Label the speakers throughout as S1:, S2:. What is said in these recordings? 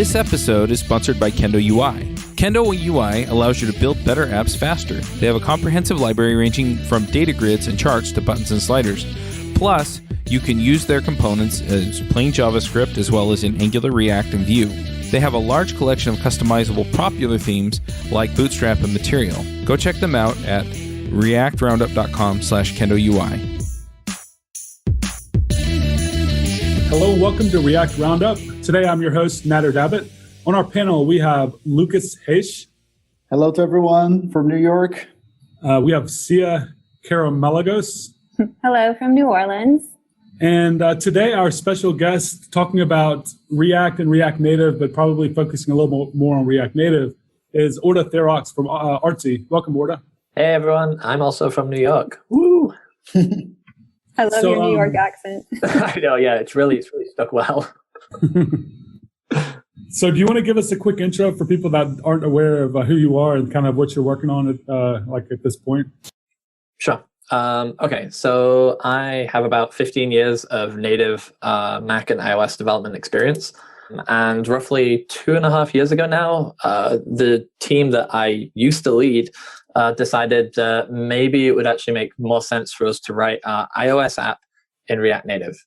S1: This episode is sponsored by Kendo UI. Kendo UI allows you to build better apps faster. They have a comprehensive library ranging from data grids and charts to buttons and sliders. Plus, you can use their components as plain JavaScript as well as in Angular, React, and Vue. They have a large collection of customizable popular themes like Bootstrap and Material. Go check them out at reactroundup.com/KendoUI.
S2: Hello, welcome to React Roundup. Today I'm your host, Nader Dabbit. On our panel, we have Lucas Heish.
S3: Hello to everyone from New York.
S2: We have Sia Karamelagos.
S4: Hello from New Orleans.
S2: And today our special guest talking about React and React Native, but probably focusing a little more on React Native, is Orta Therox from Artsy. Welcome, Orta.
S5: Hey, everyone. I'm also from New York. Woo!
S4: I love your New York accent.
S5: I know, yeah. It's really stuck well.
S2: So do you want to give us a quick intro for people that aren't aware of who you are and kind of what you're working on at this point?
S5: Sure. Okay, so I have about 15 years of native Mac and iOS development experience. And roughly 2.5 years ago now, the team that I used to lead decided that maybe it would actually make more sense for us to write an iOS app in React Native.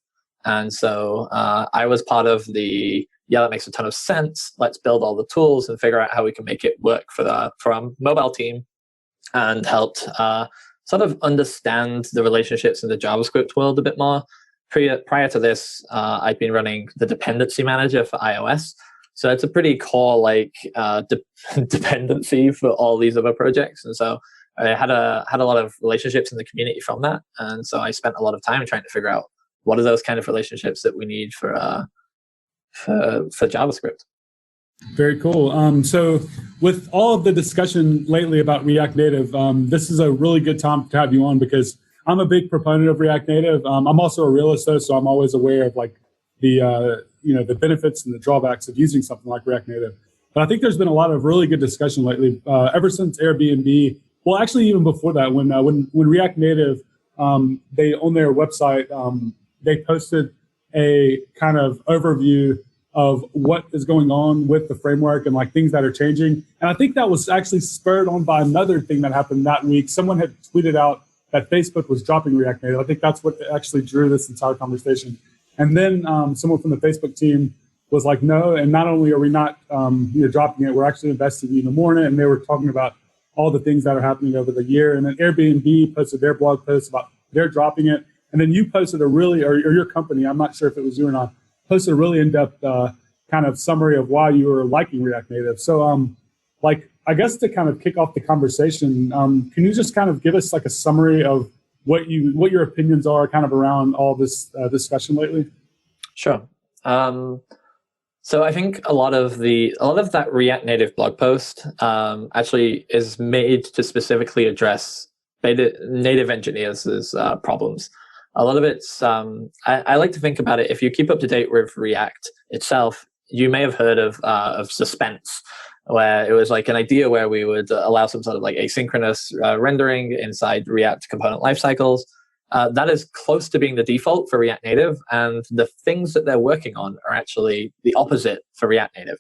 S5: And so I was part of the, that makes a ton of sense. Let's build all the tools and figure out how we can make it work for our mobile team, and helped sort of understand the relationships in the JavaScript world a bit more. Prior to this, I'd been running the dependency manager for iOS. So it's a pretty core dependency for all these other projects. And so I had a lot of relationships in the community from that. And so I spent a lot of time trying to figure out what are those kind of relationships that we need for JavaScript.
S2: Very cool. So with all of the discussion lately about React Native, this is a really good time to have you on because I'm a big proponent of React Native. I'm also a realist though, so I'm always aware of the benefits and the drawbacks of using something like React Native. But I think there's been a lot of really good discussion lately, ever since Airbnb. Well, actually, even before that, when React Native, they on their website, they posted a kind of overview of what is going on with the framework and things that are changing. And I think that was actually spurred on by another thing that happened that week. Someone had tweeted out that Facebook was dropping React Native. I think that's what actually drew this entire conversation. And then someone from the Facebook team was like, no, and not only are we not dropping it, we're actually investing even more in it. And they were talking about all the things that are happening over the year. And then Airbnb posted their blog post about they're dropping it. And then you posted or your company, I'm not sure if it was you or not, posted a really in-depth kind of summary of why you were liking React Native. So I guess to kind of kick off the conversation, can you just kind of give us a summary of what your opinions are kind of around all this discussion lately?
S5: Sure. So I think a lot of that React Native blog post actually is made to specifically address native engineers' problems. A lot of it's, I like to think about it, if you keep up to date with React itself, you may have heard of suspense, where it was an idea where we would allow some sort of asynchronous rendering inside React component lifecycles. That is close to being the default for React Native, and the things that they're working on are actually the opposite for React Native.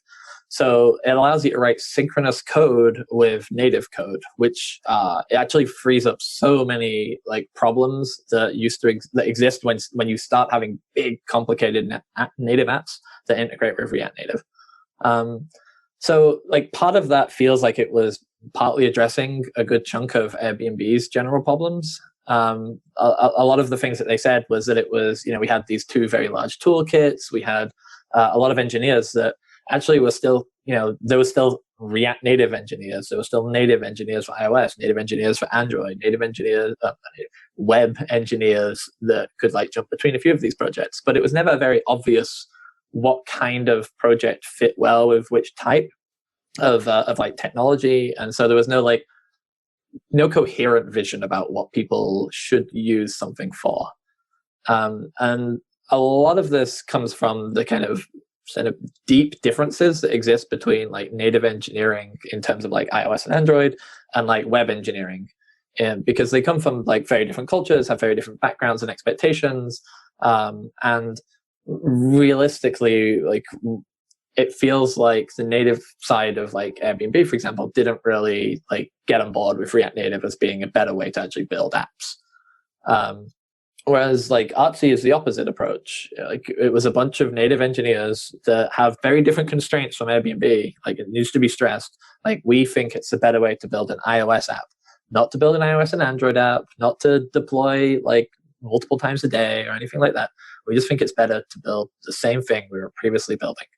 S5: So it allows you to write synchronous code with native code, which it actually frees up so many problems that exist when you start having big, complicated native apps that integrate with React Native. So part of that feels like it was partly addressing a good chunk of Airbnb's general problems. A lot of the things that they said was that it was, we had these two very large toolkits. We had a lot of engineers that actually were still, there was still React Native engineers. There were still native engineers for iOS, native engineers for Android, native engineers, web engineers that could jump between a few of these projects. But it was never very obvious what kind of project fit well with which type of technology. And so there was no coherent vision about what people should use something for. And a lot of this comes from the kind of deep differences that exist between native engineering in terms of iOS and Android and web engineering, because they come from very different cultures, have very different backgrounds and expectations, and realistically it feels like the native side of like Airbnb, for example, didn't really like get on board with React Native as being a better way to actually build apps. Whereas like Artsy is the opposite approach. Like it was a bunch of native engineers that have very different constraints from Airbnb. Like it needs to be stressed. Like we think it's a better way to build an iOS app, not to build an iOS and Android app, not to deploy like multiple times a day or anything like that. We just think it's better to build the same thing we were previously building.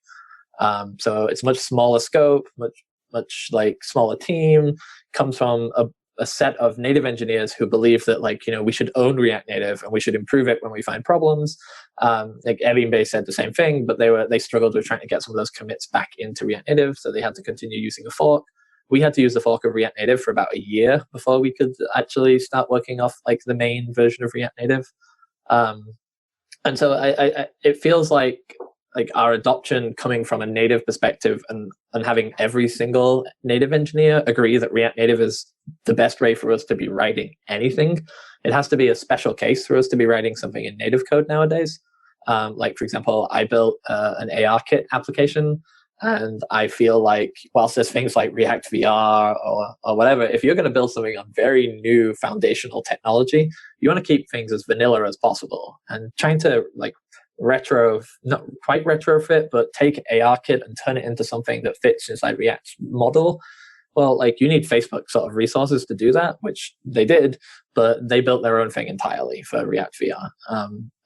S5: So it's much smaller scope, much like smaller team, comes from a set of native engineers who believe that like, you know, we should own React Native and we should improve it when we find problems. Like Airbnb said the same thing, but they struggled with trying to get some of those commits back into React Native, so they had to continue using a fork. We had to use the fork of React Native for about a year before we could actually start working off like the main version of React Native. And so it feels like our adoption coming from a native perspective and having every single native engineer agree that React Native is the best way for us to be writing anything. It has to be a special case for us to be writing something in native code nowadays. Like, for example, I built an ARKit application, and I feel like whilst there's things like React VR or whatever, if you're going to build something on very new foundational technology, you want to keep things as vanilla as possible. And trying to like not quite retrofit, but take ARKit and turn it into something that fits inside React's model. Well, like you need Facebook sort of resources to do that, which they did, but they built their own thing entirely for React VR.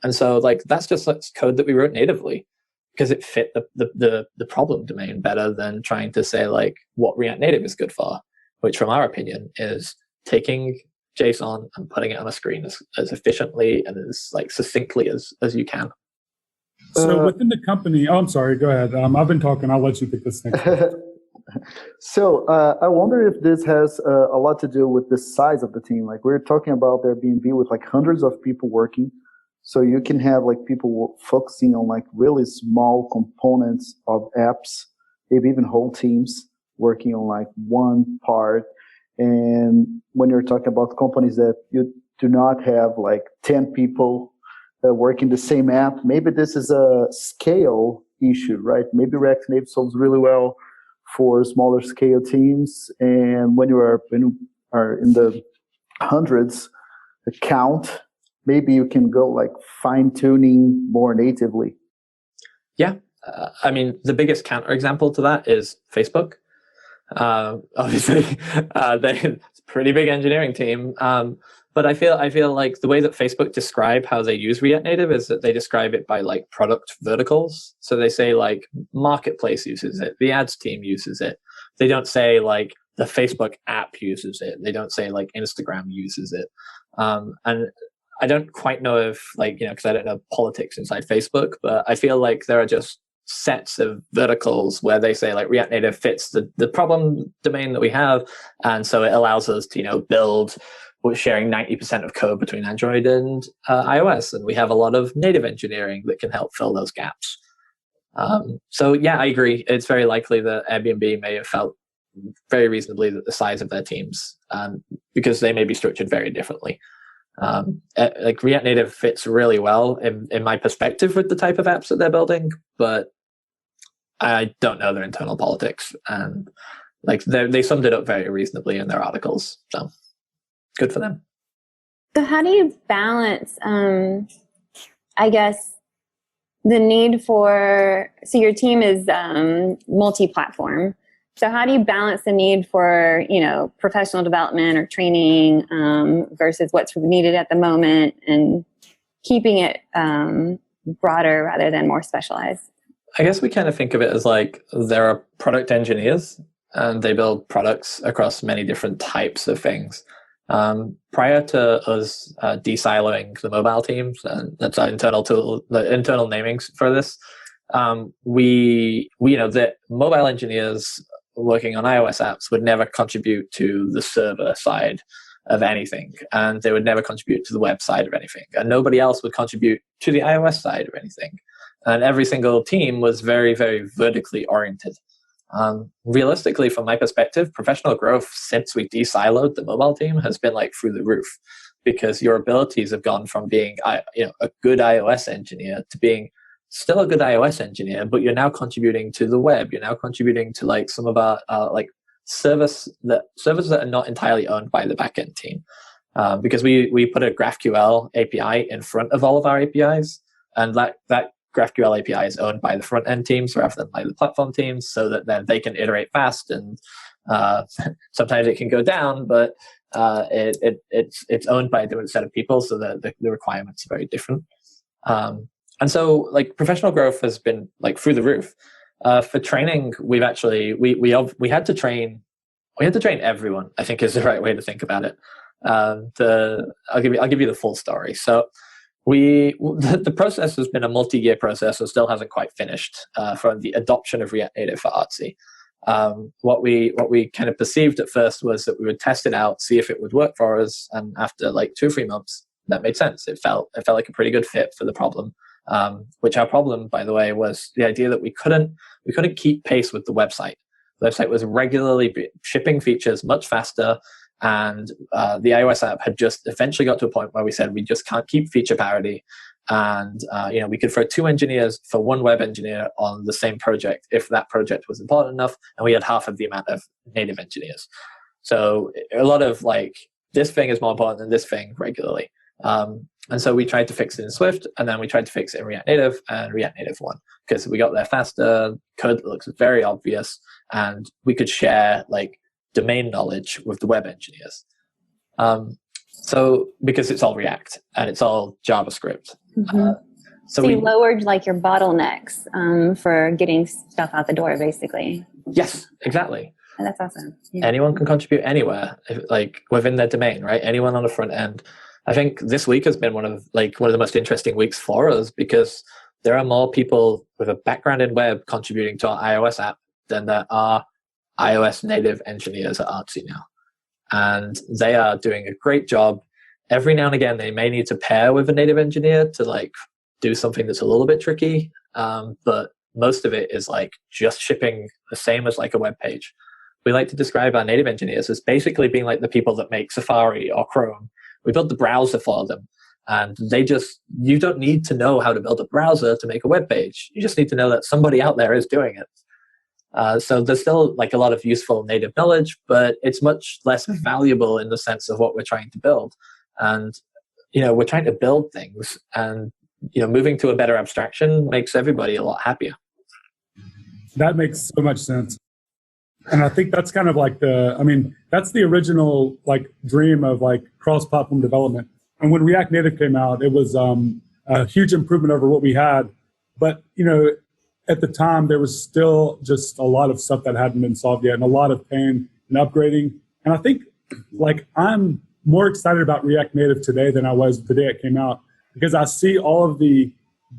S5: And so like that's just like code that we wrote natively because it fit the problem domain better than trying to say like what React Native is good for, which from our opinion is taking JSON and putting it on a screen as efficiently and as like succinctly as you can.
S2: So within the company, I'm sorry, go ahead. I've been talking. I'll let you pick this next one.
S3: So I wonder if this has a lot to do with the size of the team. Like we're talking about Airbnb with like hundreds of people working. So you can have like people focusing on like really small components of apps, maybe even whole teams working on like one part. And when you're talking about companies that you do not have like 10 people working the same app, maybe this is a scale issue, right? Maybe React Native solves really well for smaller scale teams. And when you are in the hundreds count, maybe you can go like fine tuning more natively.
S5: Yeah. I mean, the biggest counterexample to that is Facebook. Obviously, it's a pretty big engineering team. But I feel like the way that Facebook describe how they use React Native is that they describe it by like product verticals. So they say like marketplace uses it, the ads team uses it. They don't say like the Facebook app uses it. They don't say like Instagram uses it. And I don't quite know if like, you know, because I don't know politics inside Facebook, but I feel like there are just sets of verticals where they say like React Native fits the problem domain that we have. And so it allows us to, you know, build. We're sharing 90% of code between Android and iOS, and we have a lot of native engineering that can help fill those gaps. So yeah, I agree. It's very likely that Airbnb may have felt very reasonably that the size of their teams, because they may be structured very differently. Like React Native fits really well in my perspective with the type of apps that they're building, but I don't know their internal politics, and like they summed it up very reasonably in their articles. So. Good for them.
S4: So how do you balance, I guess, the need for, so your team is multi-platform. So how do you balance the need for, you know, professional development or training versus what's needed at the moment and keeping it broader rather than more specialized?
S5: I guess we kind of think of it as like there are product engineers and they build products across many different types of things. Prior to us de-siloing the mobile teams, and that's our internal tool, the internal namings for this, we you know, the mobile engineers working on iOS apps would never contribute to the server side of anything, and they would never contribute to the web side of anything, and nobody else would contribute to the iOS side of anything. And every single team was very, very vertically oriented. Realistically, from my perspective, professional growth since we de-siloed the mobile team has been like through the roof, because your abilities have gone from being, you know, a good iOS engineer to being still a good iOS engineer, but you're now contributing to the web. You're now contributing to like some of our like servers that are not entirely owned by the backend team, because we put a GraphQL API in front of all of our APIs, and that GraphQL API is owned by the front end teams rather than by the platform teams, so that then they can iterate fast, and sometimes it can go down, but it's owned by a different set of people, so that the requirements are very different. And so like professional growth has been like through the roof. For training, we've actually we had to train everyone, I think is the right way to think about it. I'll give you the full story. So the process has been a multi-year process and still hasn't quite finished for the adoption of React Native for Artsy. What we kind of perceived at first was that we would test it out, see if it would work for us, and after like 2 or 3 months, that made sense. It felt like a pretty good fit for the problem. Which our problem, by the way, was the idea that we couldn't keep pace with the website. The website was regularly shipping features much faster, and the iOS app had just eventually got to a point where we said we just can't keep feature parity, and we could throw 2 engineers for 1 web engineer on the same project if that project was important enough, and we had half of the amount of native engineers. So a lot of like, this thing is more important than this thing regularly. And so we tried to fix it in Swift, and then we tried to fix it in React Native, and React Native won because we got there faster, code looks very obvious, and we could share like domain knowledge with the web engineers. So because it's all React and it's all JavaScript.
S4: Mm-hmm. So you lowered like your bottlenecks for getting stuff out the door, basically.
S5: Yes, exactly.
S4: Oh, that's awesome. Yeah.
S5: Anyone can contribute anywhere, like within their domain, right? Anyone on the front end. I think this week has been one of the most interesting weeks for us because there are more people with a background in web contributing to our iOS app than there are iOS native engineers at Artsy now. And they are doing a great job. Every now and again, they may need to pair with a native engineer to like do something that's a little bit tricky. But most of it is like just shipping the same as like a web page. We like to describe our native engineers as basically being like the people that make Safari or Chrome. We built the browser for them, and you don't need to know how to build a browser to make a web page. You just need to know that somebody out there is doing it. So there's still like a lot of useful native knowledge, but it's much less valuable in the sense of what we're trying to build. And, we're trying to build things, and, moving to a better abstraction makes everybody a lot happier.
S2: That makes so much sense. And I think that's kind of like that's the original like dream of like cross-platform development. And when React Native came out, it was a huge improvement over what we had. But, at the time, there was still just a lot of stuff that hadn't been solved yet, and a lot of pain and upgrading. And I think like I'm more excited about React Native today than I was the day it came out, because I see all of the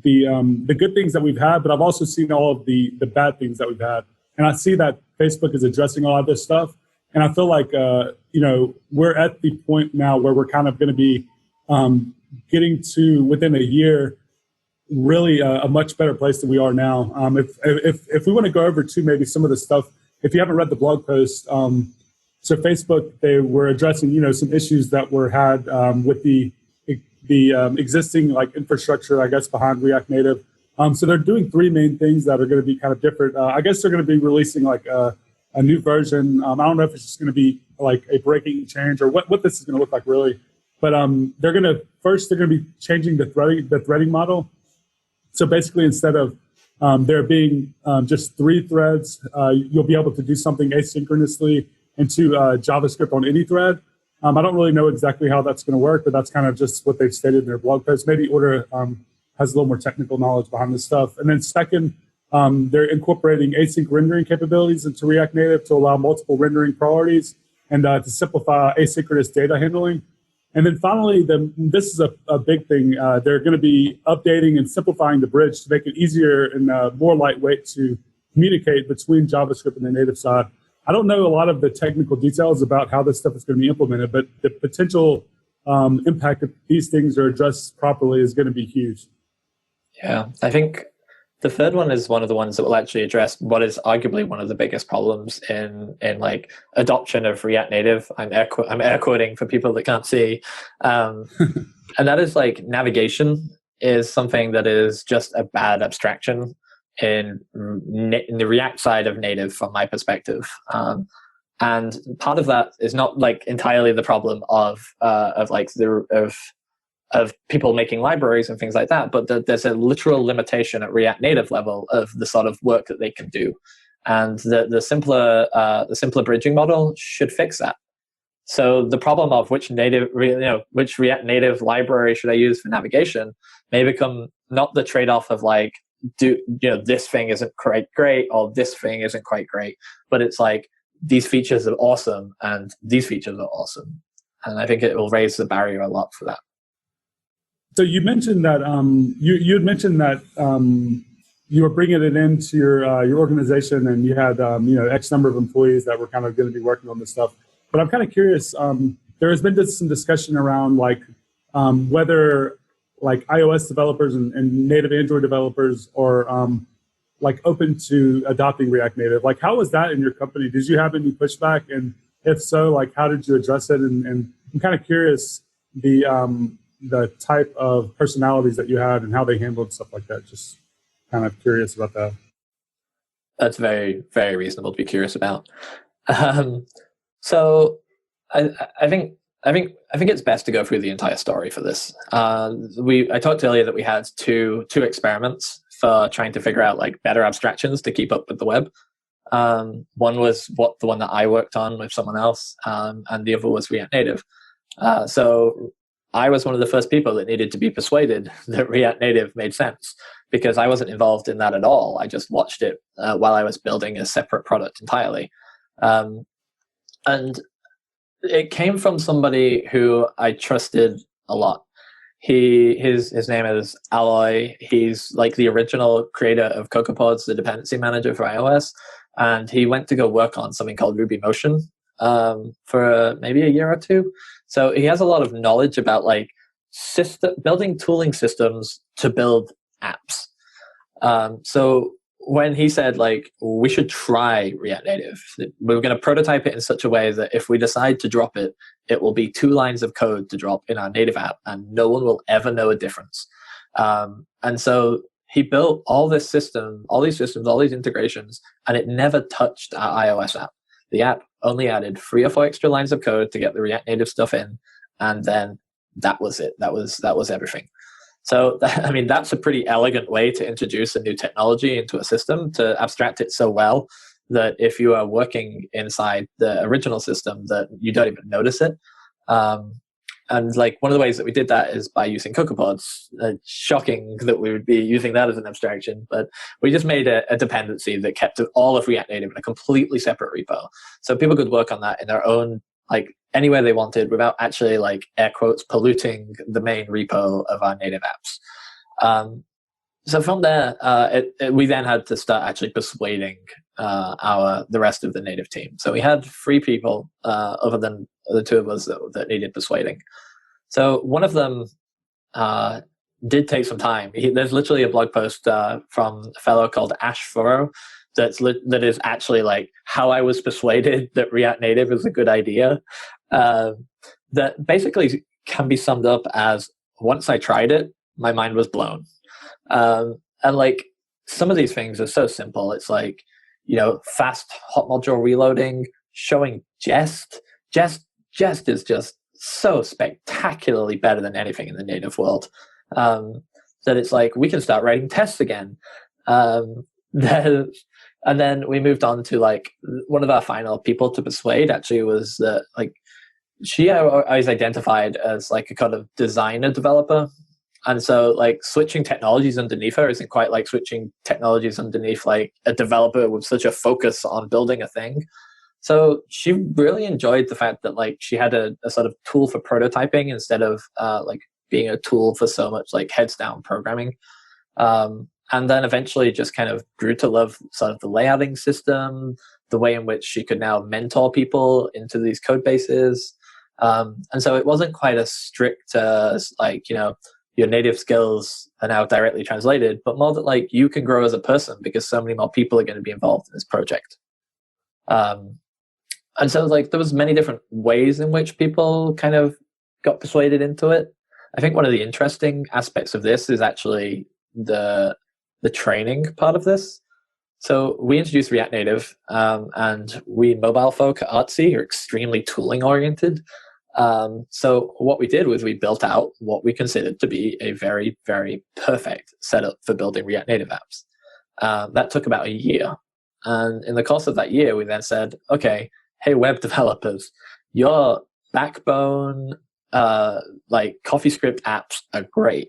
S2: good things that we've had, but I've also seen all of the bad things that we've had. And I see that Facebook is addressing a lot of this stuff. And I feel like, we're at the point now where we're kind of going to be getting to, within a year, really a much better place than we are now. If we want to go over to maybe some of the stuff, if you haven't read the blog post, so Facebook, they were addressing, some issues that were had with the existing like infrastructure, I guess, behind React Native. So they're doing 3 main things that are going to be kind of different. I guess they're going to be releasing like a new version. I don't know if it's just going to be like a breaking change or what this is going to look like really. But they're going to be changing the threading model. So basically, instead of there being just 3 threads, you'll be able to do something asynchronously into JavaScript on any thread. I don't really know exactly how that's going to work, but that's kind of just what they've stated in their blog post. Maybe Orta has a little more technical knowledge behind this stuff. And then second, they're incorporating async rendering capabilities into React Native to allow multiple rendering priorities and to simplify asynchronous data handling. And then finally, this is a big thing. They're going to be updating and simplifying the bridge to make it easier and more lightweight to communicate between JavaScript and the native side. I don't know a lot of the technical details about how this stuff is going to be implemented, but the potential impact if these things are addressed properly is going to be huge.
S5: Yeah, I think the third one is one of the ones that will actually address what is arguably one of the biggest problems in like adoption of React Native. I'm air quoting for people that can't see, and that is like navigation. is something that is just a bad abstraction in the React side of native, from my perspective. And part of that is not like entirely the problem of people making libraries and things like that, but there's a literal limitation at React Native level of the sort of work that they can do, and the simpler bridging model should fix that. So the problem of which React Native library should I use for navigation may become not the trade-off of like, this thing isn't quite great or this thing isn't quite great, but it's like, these features are awesome and these features are awesome. And I think it will raise the barrier a lot for that.
S2: So you mentioned that you had mentioned that you were bringing it into your organization, and you had X number of employees that were kind of going to be working on this stuff. But I'm kind of curious. There has been some discussion around like whether like iOS developers and native Android developers are like open to adopting React Native. Like, how was that in your company? Did you have any pushback? And if so, like, how did you address it? And I'm kind of curious the type of personalities that you had and how they handled stuff like that. Just kind of curious about that.
S5: That's very, very reasonable to be curious about. So I think it's best to go through the entire story for this. I talked earlier that we had two experiments for trying to figure out like better abstractions to keep up with the web. One was the one that I worked on with someone else, and the other was React Native. So I was one of the first people that needed to be persuaded that React Native made sense, because I wasn't involved in that at all. I just watched it while I was building a separate product entirely. And it came from somebody who I trusted a lot. His name is Alloy. He's like the original creator of CocoaPods, the dependency manager for iOS. And he went to go work on something called Ruby Motion for maybe a year or two. So he has a lot of knowledge about like building tooling systems to build apps. So when he said like, we should try React Native, we're going to prototype it in such a way that if we decide to drop it, it will be 2 lines of code to drop in our native app and no one will ever know a difference. And so he built all this system, all these systems, all these integrations, and it never touched our iOS app. The app only added 3 or 4 extra lines of code to get the React Native stuff in. And then that was it. That was everything. So, I mean, that's a pretty elegant way to introduce a new technology into a system, to abstract it so well that if you are working inside the original system, that you don't even notice it. And like one of the ways that we did that is by using CocoaPods. Shocking that we would be using that as an abstraction, but we just made a dependency that kept all of React Native in a completely separate repo. So people could work on that in their own, like anywhere they wanted, without actually like air quotes polluting the main repo of our native apps. So from there, we then had to start actually persuading the rest of the native team. So we had 3 people, other than the 2 of us that needed persuading. So one of them did take some time. There's literally a blog post from a fellow called Ash Furrow that is actually like how I was persuaded that React Native is a good idea. That basically can be summed up as, once I tried it, my mind was blown. And like some of these things are so simple. It's like, fast hot module reloading, showing jest. Jest is just so spectacularly better than anything in the native world. That it's like, we can start writing tests again. And then we moved on to like one of our final people to persuade actually was like, she always identified as like a kind of designer developer. And so like switching technologies underneath her isn't quite like switching technologies underneath like a developer with such a focus on building a thing. So she really enjoyed the fact that like she had a sort of tool for prototyping instead of like being a tool for so much like heads down programming. And then eventually just kind of grew to love sort of the layouting system, the way in which she could now mentor people into these code bases. And so it wasn't quite as strict as like, your native skills are now directly translated, but more that like you can grow as a person because so many more people are going to be involved in this project. And so like there was many different ways in which people kind of got persuaded into it. I think one of the interesting aspects of this is actually the training part of this. So we introduced React Native, and we mobile folk at Artsy are extremely tooling oriented. So what we did was we built out what we considered to be a very, very perfect setup for building React Native apps. That took about a year. And in the course of that year, we then said, okay, hey, web developers, your backbone, like CoffeeScript apps are great,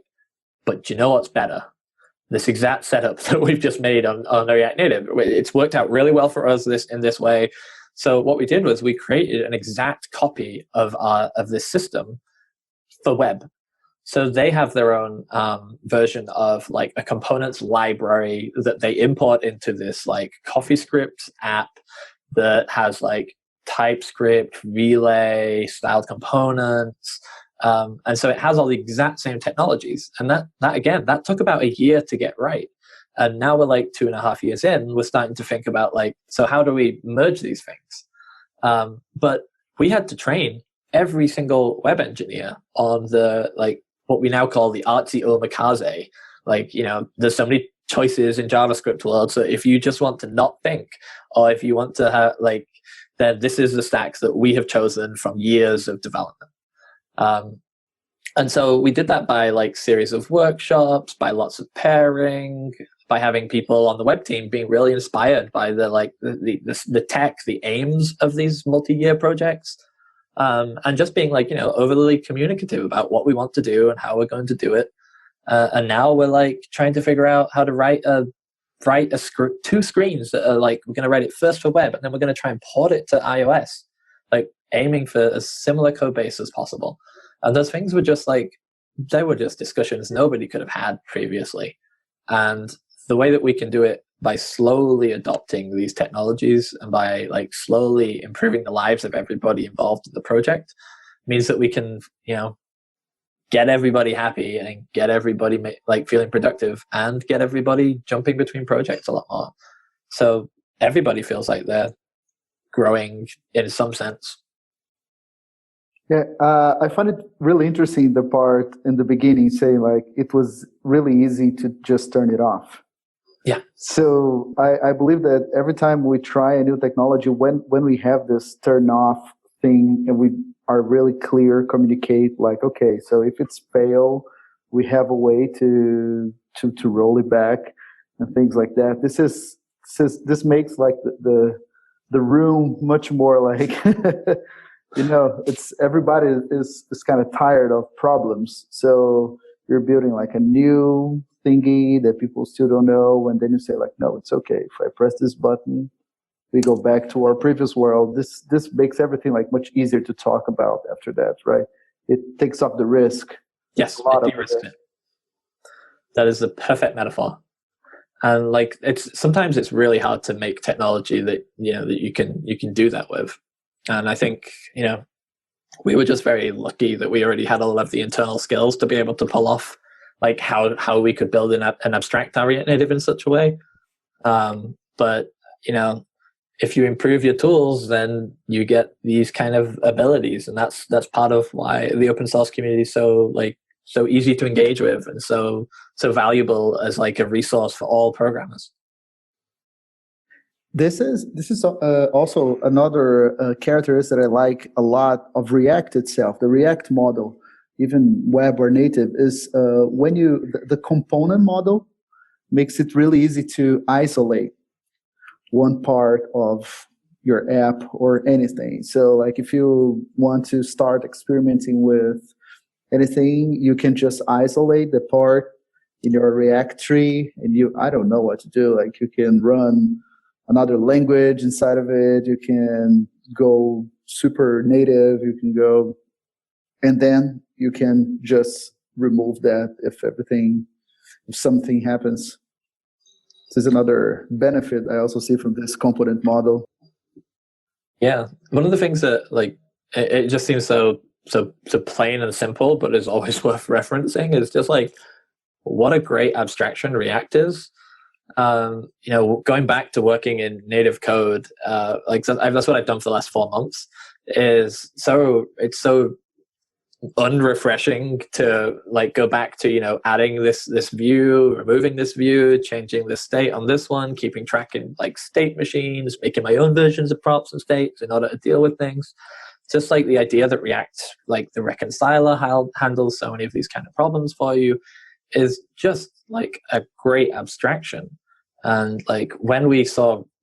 S5: but do you know what's better? This exact setup that we've just made on React Native. It's worked out really well for us in this way. So what we did was we created an exact copy of this system for web. So they have their own version of like a components library that they import into this like CoffeeScript app that has like TypeScript, Relay, styled components. And so it has all the exact same technologies. And that took about a year to get right. And now we're like 2.5 years in, we're starting to think about like, so how do we merge these things? But we had to train every single web engineer on the, like, what we now call the Artsy omakase. Like, you know, there's so many choices in JavaScript world. So if you just want to not think, or if you want to have like, then this is the stack that we have chosen from years of development. And so we did that by like series of workshops, by lots of pairing, by having people on the web team being really inspired by the tech, the aims of these multi-year projects, and just being like, you know, overly communicative about what we want to do and how we're going to do it. And now we're like trying to figure out how to write two screens that are like, we're going to write it first for web, and then we're going to try and port it to iOS, like aiming for a similar code base as possible. And those things were just like, they were just discussions nobody could have had previously. And the way that we can do it by slowly adopting these technologies and by like slowly improving the lives of everybody involved in the project means that we can, you know, get everybody happy and get everybody like feeling productive and get everybody jumping between projects a lot more. So everybody feels like they're growing in some sense.
S3: Yeah, I find it really interesting, the part in the beginning saying like it was really easy to just turn it off.
S5: Yeah.
S3: So I believe that every time we try a new technology, when we have this turn off thing and we are really clear, communicate like, okay, so if it's fail, we have a way to roll it back and things like that. This makes like the room much more like you know, it's everybody is kind of tired of problems. So you're building like a new thingy that people still don't know, and then you say like, no, it's okay. If I press this button, we go back to our previous world. This makes everything like much easier to talk about after that, right? It takes up the risk.
S5: Yes, it de-risks it. That is the perfect metaphor. And like sometimes it's really hard to make technology that, you know, that you can do that with. And I think, you know, we were just very lucky that we already had all of the internal skills to be able to pull off like how we could build an abstract React Native in such a way. But, you know, if you improve your tools, then you get these kind of abilities. And that's part of why the open source community is so easy to engage with and so valuable as like a resource for all programmers.
S3: This is also another characteristic that I like a lot of React itself. The React model, even web or native, is when the component model makes it really easy to isolate one part of your app or anything. So like if you want to start experimenting with anything, you can just isolate the part in your React tree, and I don't know what to do. Like you can run another language inside of it. You can go super native. You can go, and then you can just remove that if something happens. This is another benefit I also see from this component model.
S5: Yeah, one of the things that like it just seems so plain and simple, but is always worth referencing is just like what a great abstraction React is. You know, going back to working in native code, like that's what I've done for the last 4 months. It's so unrefreshing to like go back to, you know, adding this view, removing this view, changing the state on this one, keeping track in like state machines, making my own versions of props and states in order to deal with things. Just like the idea that React, like the reconciler, handles so many of these kind of problems for you, is just like a great abstraction. And like when we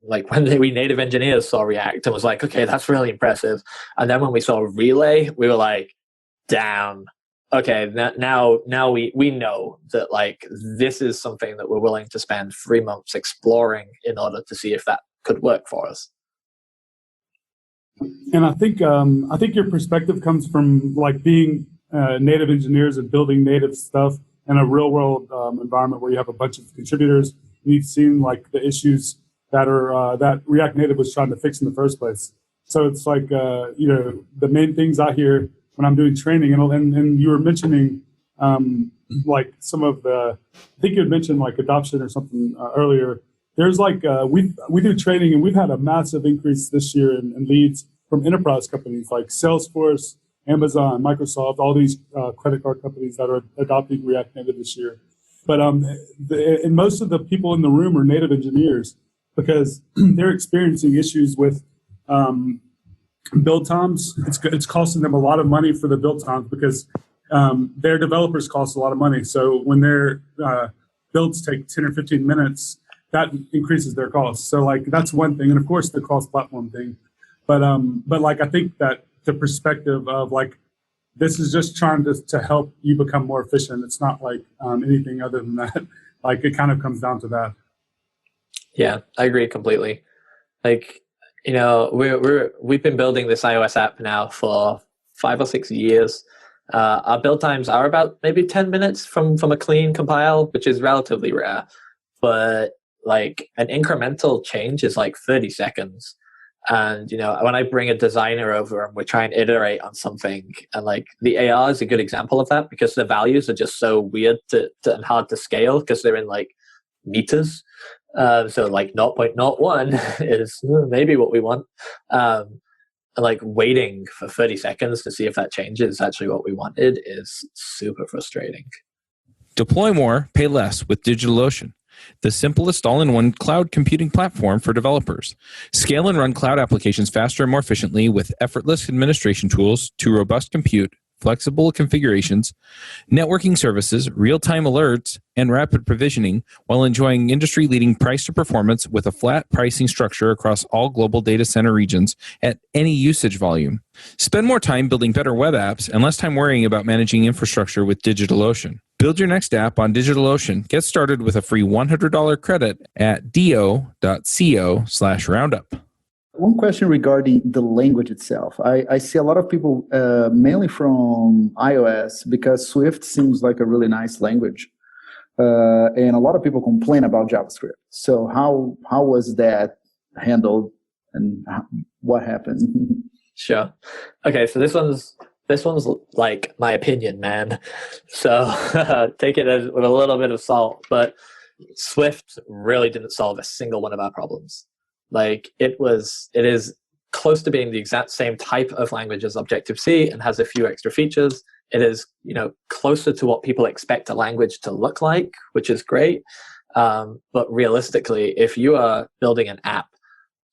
S5: native engineers saw React and was like, okay, that's really impressive. And then when we saw Relay, we were like, damn, okay, now we know that like this is something that we're willing to spend 3 months exploring in order to see if that could work for us.
S2: And I think your perspective comes from like being native engineers and building native stuff in a real world environment where you have a bunch of contributors and you've seen like the issues that are that React Native was trying to fix in the first place. So it's like you know, the main things I hear when I'm doing training, and you were mentioning like some of the, I think you had mentioned like adoption or something earlier. There's like we do training, and we've had a massive increase this year in leads from enterprise companies like Salesforce, Amazon, Microsoft, all these credit card companies that are adopting React Native this year. But and most of the people in the room are native engineers because they're experiencing issues with build times. It's costing them a lot of money for the build times because their developers cost a lot of money. So when their builds take 10 or 15 minutes, that increases their costs. So like that's one thing, and of course the cross-platform thing. But like I think that the perspective of like this is just trying to help you become more efficient. It's not like anything other than that. Like it kind of comes down to that.
S5: Yeah, I agree completely. Like, you know, we've been building this iOS app now for 5 or 6 years. Our build times are about maybe 10 minutes from a clean compile, which is relatively rare. But like an incremental change is like 30 seconds. And, you know, when I bring a designer over and we're trying to iterate on something, and like the AR is a good example of that because the values are just so weird and hard to scale because they're in like meters. So like 0.01 is maybe what we want. And like waiting for 30 seconds to see if that changes actually what we wanted is super frustrating.
S1: Deploy more, pay less with DigitalOcean, the simplest all-in-one cloud computing platform for developers. Scale and run cloud applications faster and more efficiently with effortless administration tools to robust compute, flexible configurations, networking services, real-time alerts, and rapid provisioning while enjoying industry-leading price to performance with a flat pricing structure across all global data center regions at any usage volume. Spend more time building better web apps and less time worrying about managing infrastructure with DigitalOcean. Build your next app on DigitalOcean. Get started with a free $100 credit at do.co/roundup.
S3: One question regarding the language itself. I see a lot of people, mainly from iOS, because Swift seems like a really nice language. And a lot of people complain about JavaScript. So how was that handled and what happened?
S5: Sure. Okay, so this one's like my opinion, man. So take it with a little bit of salt. But Swift really didn't solve a single one of our problems. Like it is close to being the exact same type of language as Objective-C and has a few extra features. It is, you know, closer to what people expect a language to look like, which is great. But realistically, if you are building an app,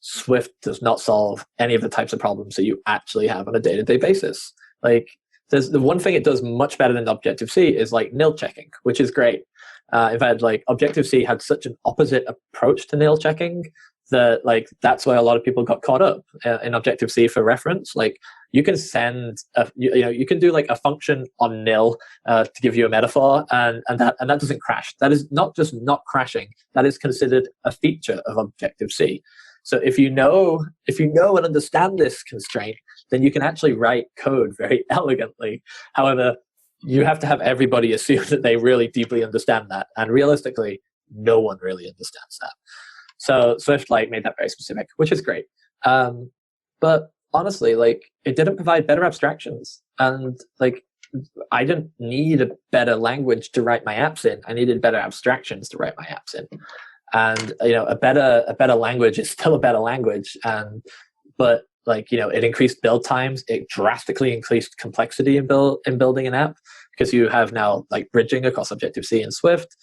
S5: Swift does not solve any of the types of problems that you actually have on a day-to-day basis. Like there's the one thing it does much better than Objective-C is like nil checking, which is great. In fact, like Objective-C had such an opposite approach to nil checking that like that's why a lot of people got caught up in Objective-C. For reference, like you can send you can do like a function on nil to give you a metaphor, and that doesn't crash. That is not just not crashing. That is considered a feature of Objective-C. So if you know and understand this constraint, then you can actually write code very elegantly. However, you have to have everybody assume that they really deeply understand that, and realistically, no one really understands that. So Swift like made that very specific, which is great. But honestly, like it didn't provide better abstractions, and like I didn't need a better language to write my apps in. I needed better abstractions to write my apps in. And you know, a better language is still a better language, but like, it increased build times. It drastically increased complexity in building an app, because you have now like bridging across Objective-C and Swift.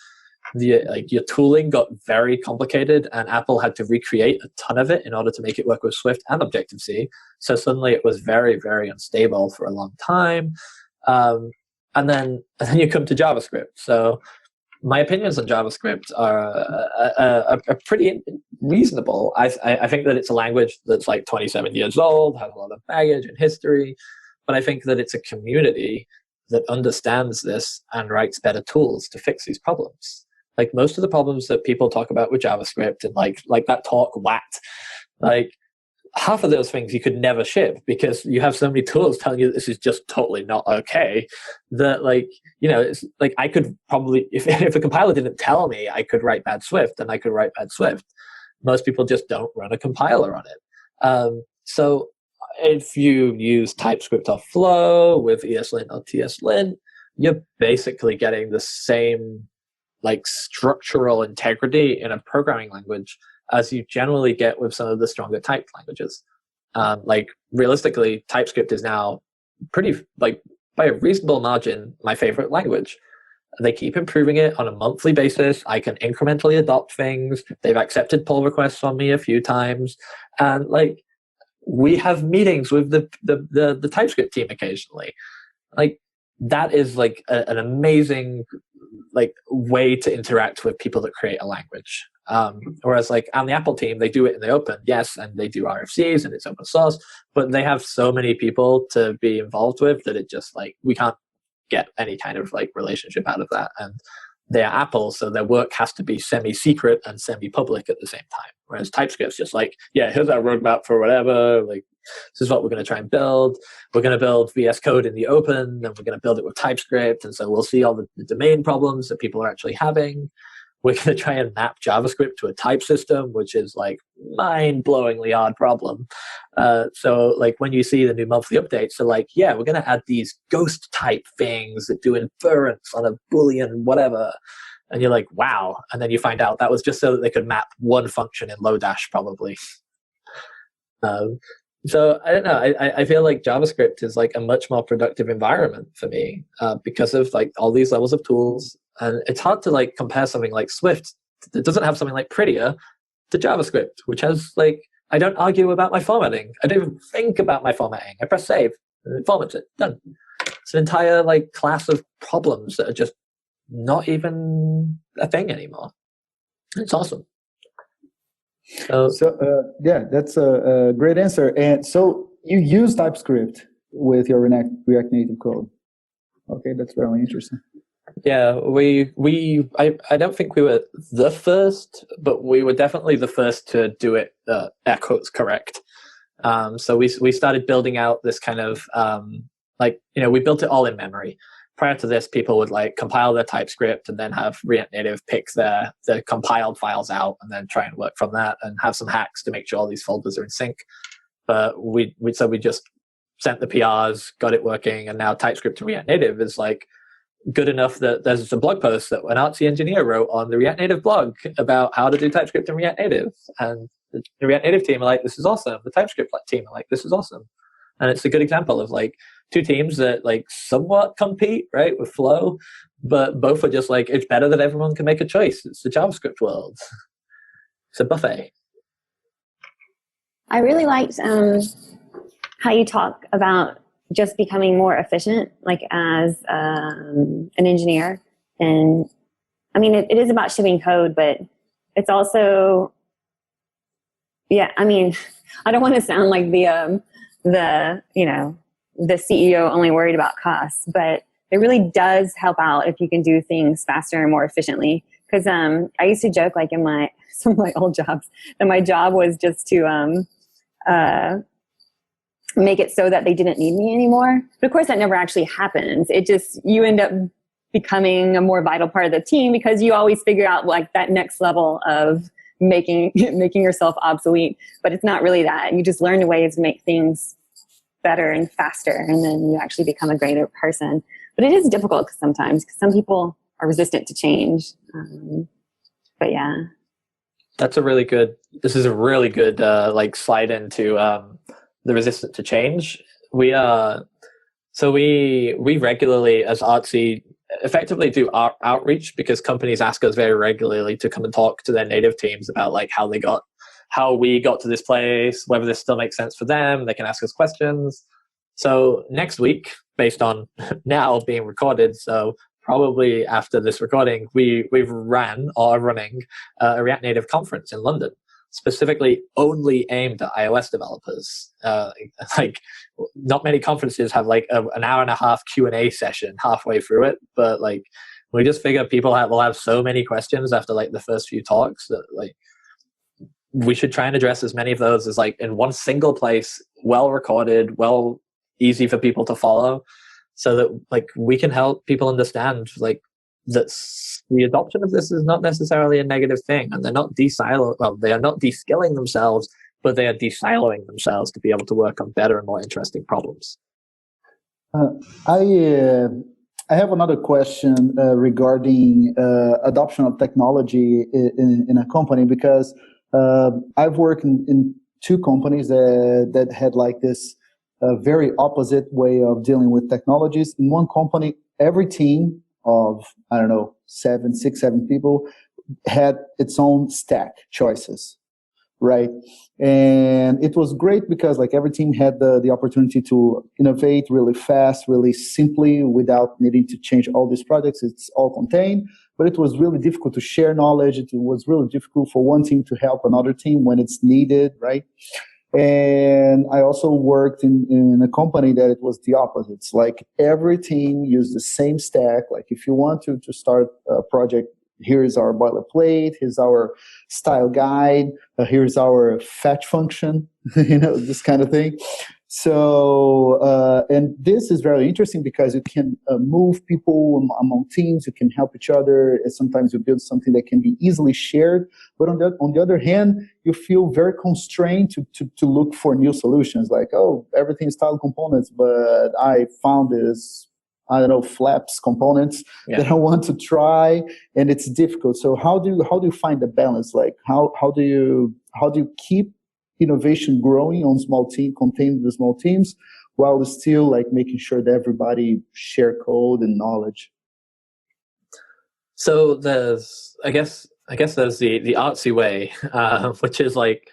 S5: Your tooling got very complicated, and Apple had to recreate a ton of it in order to make it work with Swift and Objective-C. So suddenly it was very, very unstable for a long time. And then you come to JavaScript. So my opinions on JavaScript are pretty reasonable. I think that it's a language that's like 27 years old, has a lot of baggage and history, but I think that it's a community that understands this and writes better tools to fix these problems. Like most of the problems that people talk about with JavaScript and like that talk WAT, like half of those things you could never ship because you have so many tools telling you this is just totally not okay, that it's like I could probably, if a compiler didn't tell me I could write bad Swift, then I could write bad Swift. Most people just don't run a compiler on it. So if you use TypeScript or Flow with ESLint or TSLint, you're basically getting the same like structural integrity in a programming language as you generally get with some of the stronger typed languages. Like realistically, TypeScript is now pretty, like by a reasonable margin, my favorite language. They keep improving it on a monthly basis. I can incrementally adopt things. They've accepted pull requests on me a few times. And like, we have meetings with the TypeScript team occasionally. Like that is like an amazing like way to interact with people that create a language. Whereas like on the Apple team, they do it in the open, yes, and they do RFCs and it's open source, but they have so many people to be involved with that it just like, we can't get any kind of like relationship out of that. And they are Apple, so their work has to be semi-secret and semi-public at the same time. Whereas TypeScript's just like, yeah, here's our roadmap for whatever, like this is what we're going to try and build. We're going to build VS Code in the open, and we're going to build it with TypeScript, and so we'll see all the domain problems that people are actually having. We're going to try and map JavaScript to a type system, which is like mind-blowingly hard problem. So like when you see the new monthly updates, they're like, yeah, we're going to add these ghost type things that do inference on a Boolean whatever. And you're like, wow. And then you find out that was just so that they could map one function in Lodash probably. So I don't know. I feel like JavaScript is like a much more productive environment for me because of like all these levels of tools. And it's hard to like compare something like Swift that doesn't have something like Prettier to JavaScript, which has like, I don't argue about my formatting. I don't even think about my formatting. I press save and it formats it. Done. It's an entire like class of problems that are just not even a thing anymore. It's awesome.
S3: So yeah, that's a great answer. And so you use TypeScript with your React Native code. Okay, that's really interesting.
S5: Yeah, I don't think we were the first, but we were definitely the first to do it air quotes correct. So we started building out this kind of we built it all in memory. Prior to this, people would like compile their TypeScript and then have React Native pick their compiled files out and then try and work from that and have some hacks to make sure all these folders are in sync. But we just sent the PRs, got it working, and now TypeScript to React Native is like good enough that there's a blog post that an Artsy engineer wrote on the React Native blog about how to do TypeScript in React Native. And the React Native team are like, this is awesome. The TypeScript team are like, this is awesome. And it's a good example of like two teams that like somewhat compete, right, with Flow, but both are just like, it's better that everyone can make a choice. It's the JavaScript world. It's a buffet.
S4: I really liked how you talk about just becoming more efficient, like as an engineer. And I mean, it is about shipping code, but it's also, yeah, I mean, I don't want to sound like the CEO only worried about costs, but it really does help out if you can do things faster and more efficiently. Because I used to joke, like in some of my old jobs, that my job was just to make it so that they didn't need me anymore. But of course, that never actually happens. It just, you end up becoming a more vital part of the team because you always figure out like that next level of making yourself obsolete. But it's not really that. You just learn ways to make things better and faster, and then you actually become a greater person. But it is difficult sometimes because some people are resistant to change. But yeah. This
S5: is a really good like slide into the resistant to change. We regularly as Artsy effectively do outreach, because companies ask us very regularly to come and talk to their native teams about like how we got to this place, whether this still makes sense for them. They can ask us questions. So next week, based on now being recorded, so probably after this recording, we're running a React Native conference in London, specifically only aimed at iOS developers. Like not many conferences have like an hour and a half Q&A session halfway through it, but like we just figure people will have so many questions after like the first few talks that like we should try and address as many of those as like in one single place, well recorded, easy for people to follow, so that like we can help people understand like that the adoption of this is not necessarily a negative thing, and they are not de-skilling themselves, but they are de-siloing themselves to be able to work on better and more interesting problems.
S3: I have another question regarding adoption of technology in a company, because I've worked in two companies that had like this very opposite way of dealing with technologies. In one company, every team of, I don't know, 7 people had its own stack choices, right? And it was great because like every team had the opportunity to innovate really fast, really simply, without needing to change all these projects. It's all contained, but it was really difficult to share knowledge. It was really difficult for one team to help another team when it's needed, right? And I also worked in a company that it was the opposite. It's like every team used the same stack. Like if you want to start a project, here's our boilerplate, here's our style guide, here's our fetch function, this kind of thing. So, and this is very interesting because you can move people among teams, you can help each other, and sometimes you build something that can be easily shared. But on the other hand, you feel very constrained to look for new solutions. Like, oh, everything is style components, but I found this, I don't know, flaps components that I want to try, and it's difficult. So how do you find the balance? Like how do you keep innovation growing on contained the small teams, while still like making sure that everybody share code and knowledge?
S5: So there's, I guess there's the Artsy way, which is like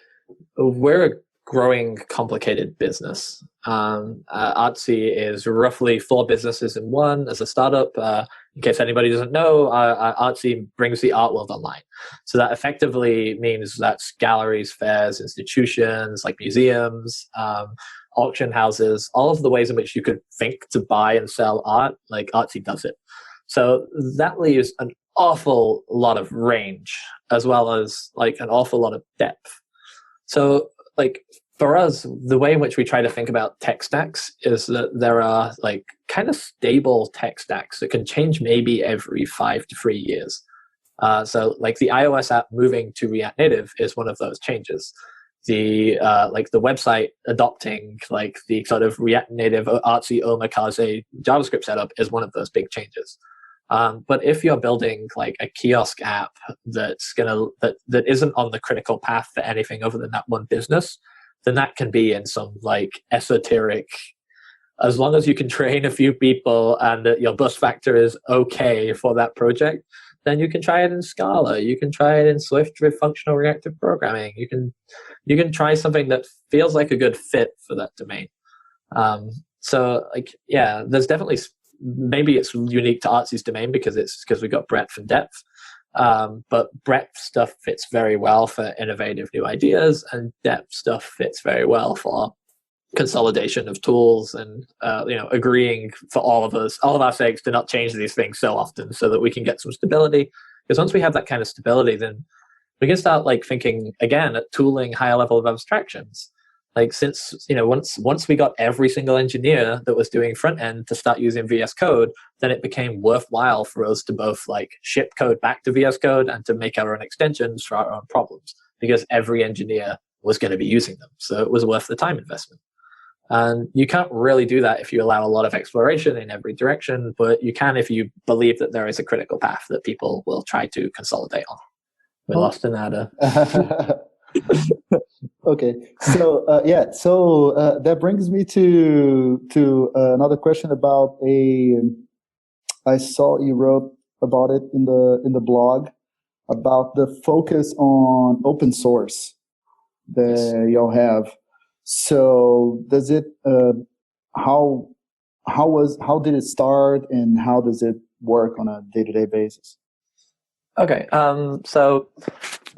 S5: we're a growing, complicated business. Artsy is roughly 4 businesses in one as a startup. In case anybody doesn't know, Artsy brings the art world online. So that effectively means that's galleries, fairs, institutions like museums, auction houses, all of the ways in which you could think to buy and sell art, like Artsy does it. So that leaves an awful lot of range as well as like an awful lot of depth. So like for us, the way in which we try to think about tech stacks is that there are like kind of stable tech stacks that can change maybe every 5 to 3 years. So like the iOS app moving to React Native is one of those changes. The like the website adopting like the sort of React Native Artsy Omakase JavaScript setup is one of those big changes. But if you're building like a kiosk app that isn't on the critical path for anything other than that one business, then that can be in some like esoteric, as long as you can train a few people and that your bus factor is okay for that project, then you can try it in Scala, you can try it in Swift with functional reactive programming, you can try something that feels like a good fit for that domain. So like, yeah, there's definitely, maybe it's unique to Artsy's domain because we've got breadth and depth. But breadth stuff fits very well for innovative new ideas, and depth stuff fits very well for consolidation of tools and agreeing for all of our sakes to not change these things so often, so that we can get some stability. Because once we have that kind of stability, then we can start like thinking again at tooling higher level of abstractions. Like since once we got every single engineer that was doing front end to start using VS Code, then it became worthwhile for us to both like ship code back to VS Code and to make our own extensions for our own problems, because every engineer was going to be using them. So it was worth the time investment. And you can't really do that if you allow a lot of exploration in every direction, but you can if you believe that there is a critical path that people will try to consolidate on. We lost an adder.
S3: Okay, so that brings me to another question about a. I saw you wrote about it in the blog about the focus on open source that y'all have. So does it how did it start, and how does it work on a day-to-day basis?
S5: Okay, so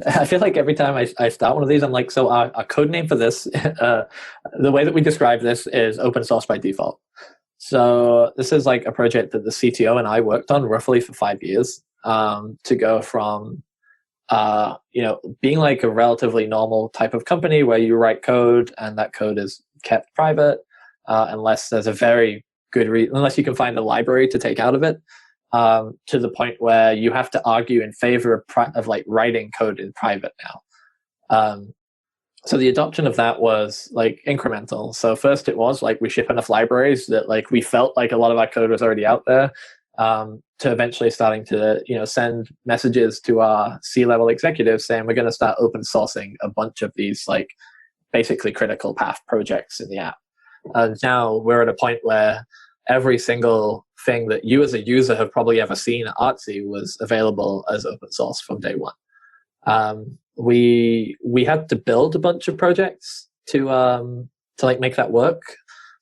S5: I feel like every time I start one of these, I'm like, so our code name for this, the way that we describe this is open source by default. So this is like a project that the CTO and I worked on roughly for 5 years, to go from, being like a relatively normal type of company where you write code and that code is kept private, unless there's a very good unless you can find a library to take out of it. To the point where you have to argue in favor of like writing code in private now. So the adoption of that was like incremental. So first it was like we ship enough libraries that like we felt like a lot of our code was already out there, to eventually starting to send messages to our C-level executives saying we're going to start open sourcing a bunch of these like basically critical path projects in the app. And now we're at a point where every single thing that you as a user have probably ever seen at Artsy was available as open source from day one. We had to build a bunch of projects to like make that work.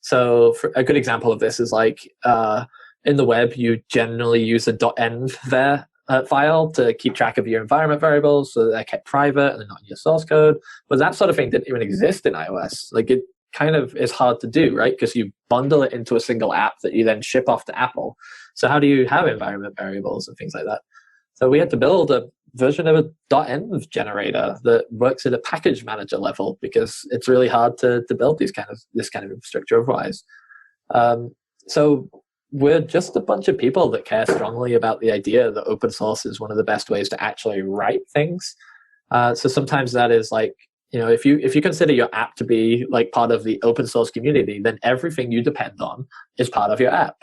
S5: So for a good example of this is like in the web, you generally use a .env var file to keep track of your environment variables so that they're kept private and they're not in your source code. But that sort of thing didn't even exist in iOS. Like it kind of is hard to do, right? Because you bundle it into a single app that you then ship off to Apple. So how do you have environment variables and things like that? So we had to build a version of a .env generator that works at a package manager level because it's really hard to build this kind of infrastructure otherwise. So we're just a bunch of people that care strongly about the idea that open source is one of the best ways to actually write things. So sometimes that is like, if you consider your app to be like part of the open source community, then everything you depend on is part of your app.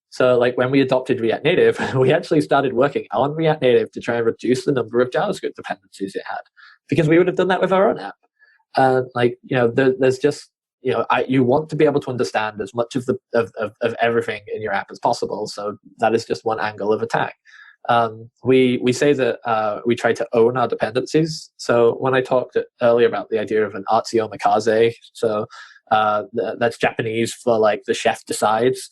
S5: So like when we adopted React Native, we actually started working on React Native to try and reduce the number of JavaScript dependencies it had, because we would have done that with our own app. There's just, you want to be able to understand as much of everything in your app as possible. So that is just one angle of attack. We say that we try to own our dependencies. So when I talked earlier about the idea of an Artsy omakase, so that's Japanese for like the chef decides.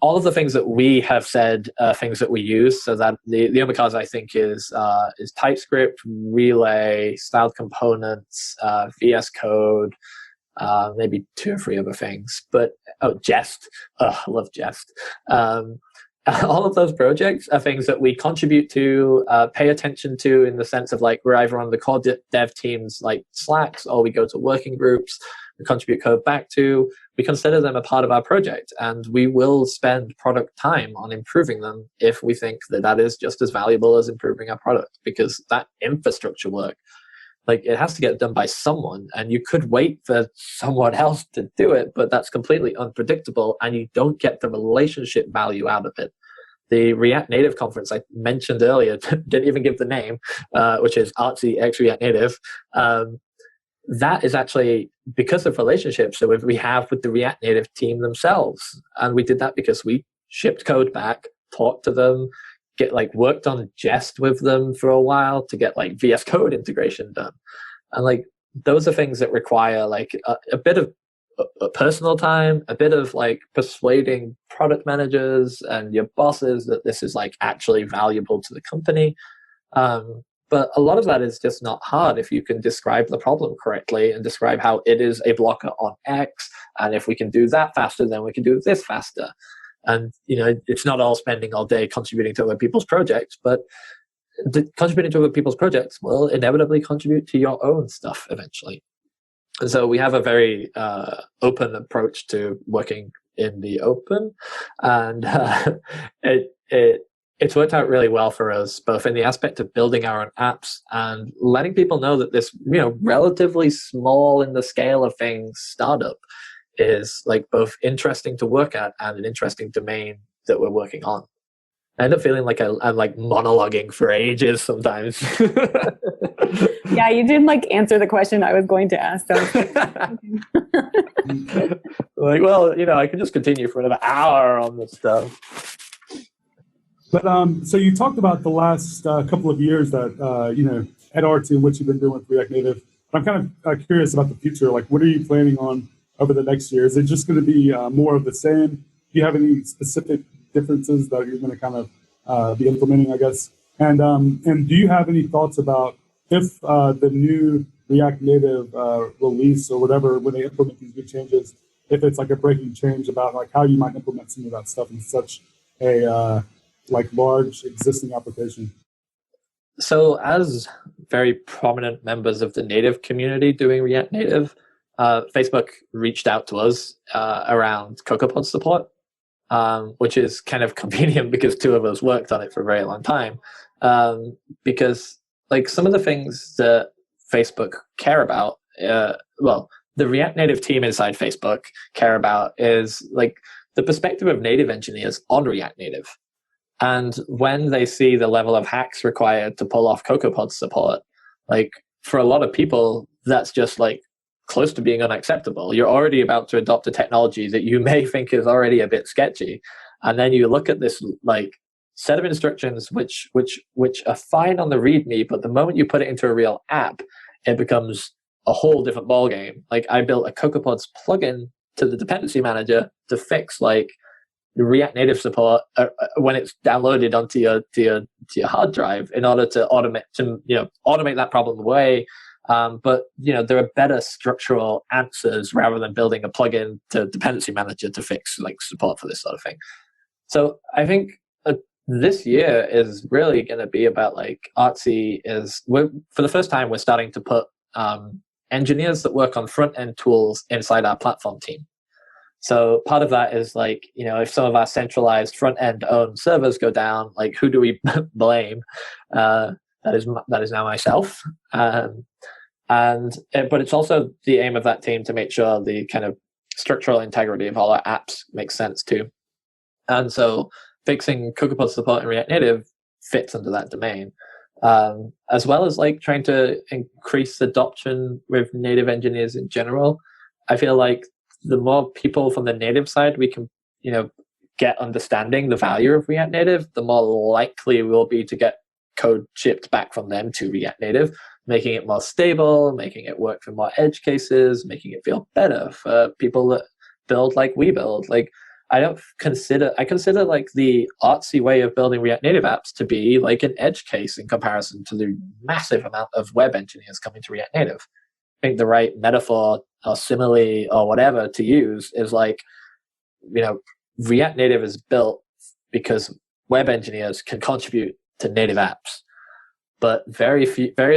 S5: All of the things that we have said, things that we use, so that the omakase I think is TypeScript, Relay, styled components, VS Code, maybe 2 or 3 other things. But Jest, I love Jest. All of those projects are things that we contribute to, pay attention to, in the sense of like we're either on the core dev teams like Slacks, or we go to working groups, we contribute code back to. We consider them a part of our project, and we will spend product time on improving them if we think that is just as valuable as improving our product, because that infrastructure work, like it has to get done by someone, and you could wait for someone else to do it, but that's completely unpredictable and you don't get the relationship value out of it. The React Native conference I mentioned earlier, didn't even give the name, which is Artsy x React Native. That is actually because of relationships that we have with the React Native team themselves. And we did that because we shipped code back, talked to them, worked on Jest with them for a while to get like VS Code integration done. And like those are things that require like a bit of personal time, a bit of like persuading product managers and your bosses that this is like actually valuable to the company. But a lot of that is just not hard if you can describe the problem correctly and describe how it is a blocker on X. And if we can do that faster, then we can do this faster. And, it's not all spending all day contributing to other people's projects, but contributing to other people's projects will inevitably contribute to your own stuff eventually. And so we have a very open approach to working in the open. And it's worked out really well for us, both in the aspect of building our own apps and letting people know that this, relatively small in the scale of things startup is like both interesting to work at and an interesting domain that we're working on. I end up feeling like I'm like monologuing for ages sometimes.
S4: Yeah, you did like answer the question I was going to ask. So.
S5: Like, well, I could just continue for another hour on this stuff.
S2: But so you talked about the last couple of years that at Artsy and what you've been doing with React Native. I'm kind of curious about the future. Like, what are you planning on over the next year? Is it just going to be more of the same? Do you have any specific differences that you're going to kind of be implementing, I guess? And do you have any thoughts about if the new React Native release or whatever, when they implement these big changes, if it's like a breaking change about like how you might implement some of that stuff in such a like large existing application?
S5: So as very prominent members of the native community doing React Native, Facebook reached out to us around CocoaPod support, which is kind of convenient because two of us worked on it for a very long time. Because like some of the things that Facebook care about, the React Native team inside Facebook care about is like the perspective of native engineers on React Native. And when they see the level of hacks required to pull off CocoaPod support, like for a lot of people, that's just like close to being unacceptable. You're already about to adopt a technology that you may think is already a bit sketchy. And then you look at this like set of instructions which are fine on the README, but the moment you put it into a real app, it becomes a whole different ballgame. Like I built a CocoaPods plugin to the dependency manager to fix like React Native support when it's downloaded onto your hard drive in order to automate that problem away. But there are better structural answers rather than building a plugin to dependency manager to fix like support for this sort of thing. So I think this year is really going to be about like Artsy for the first time we're starting to put engineers that work on front end tools inside our platform team. So part of that is like, if some of our centralized front end owned servers go down, like who do we blame? That is now myself. But it's also the aim of that team to make sure the kind of structural integrity of all our apps makes sense too. And so fixing CocoaPod support in React Native fits under that domain, as well as like trying to increase adoption with native engineers in general. I feel like the more people from the native side we can, get understanding the value of React Native, the more likely we'll be to get code shipped back from them to React Native, making it more stable, making it work for more edge cases, making it feel better for people that build like we build. Like I consider like the Artsy way of building React Native apps to be like an edge case in comparison to the massive amount of web engineers coming to React Native. I think the right metaphor or simile or whatever to use is like, React Native is built because web engineers can contribute to native apps, but very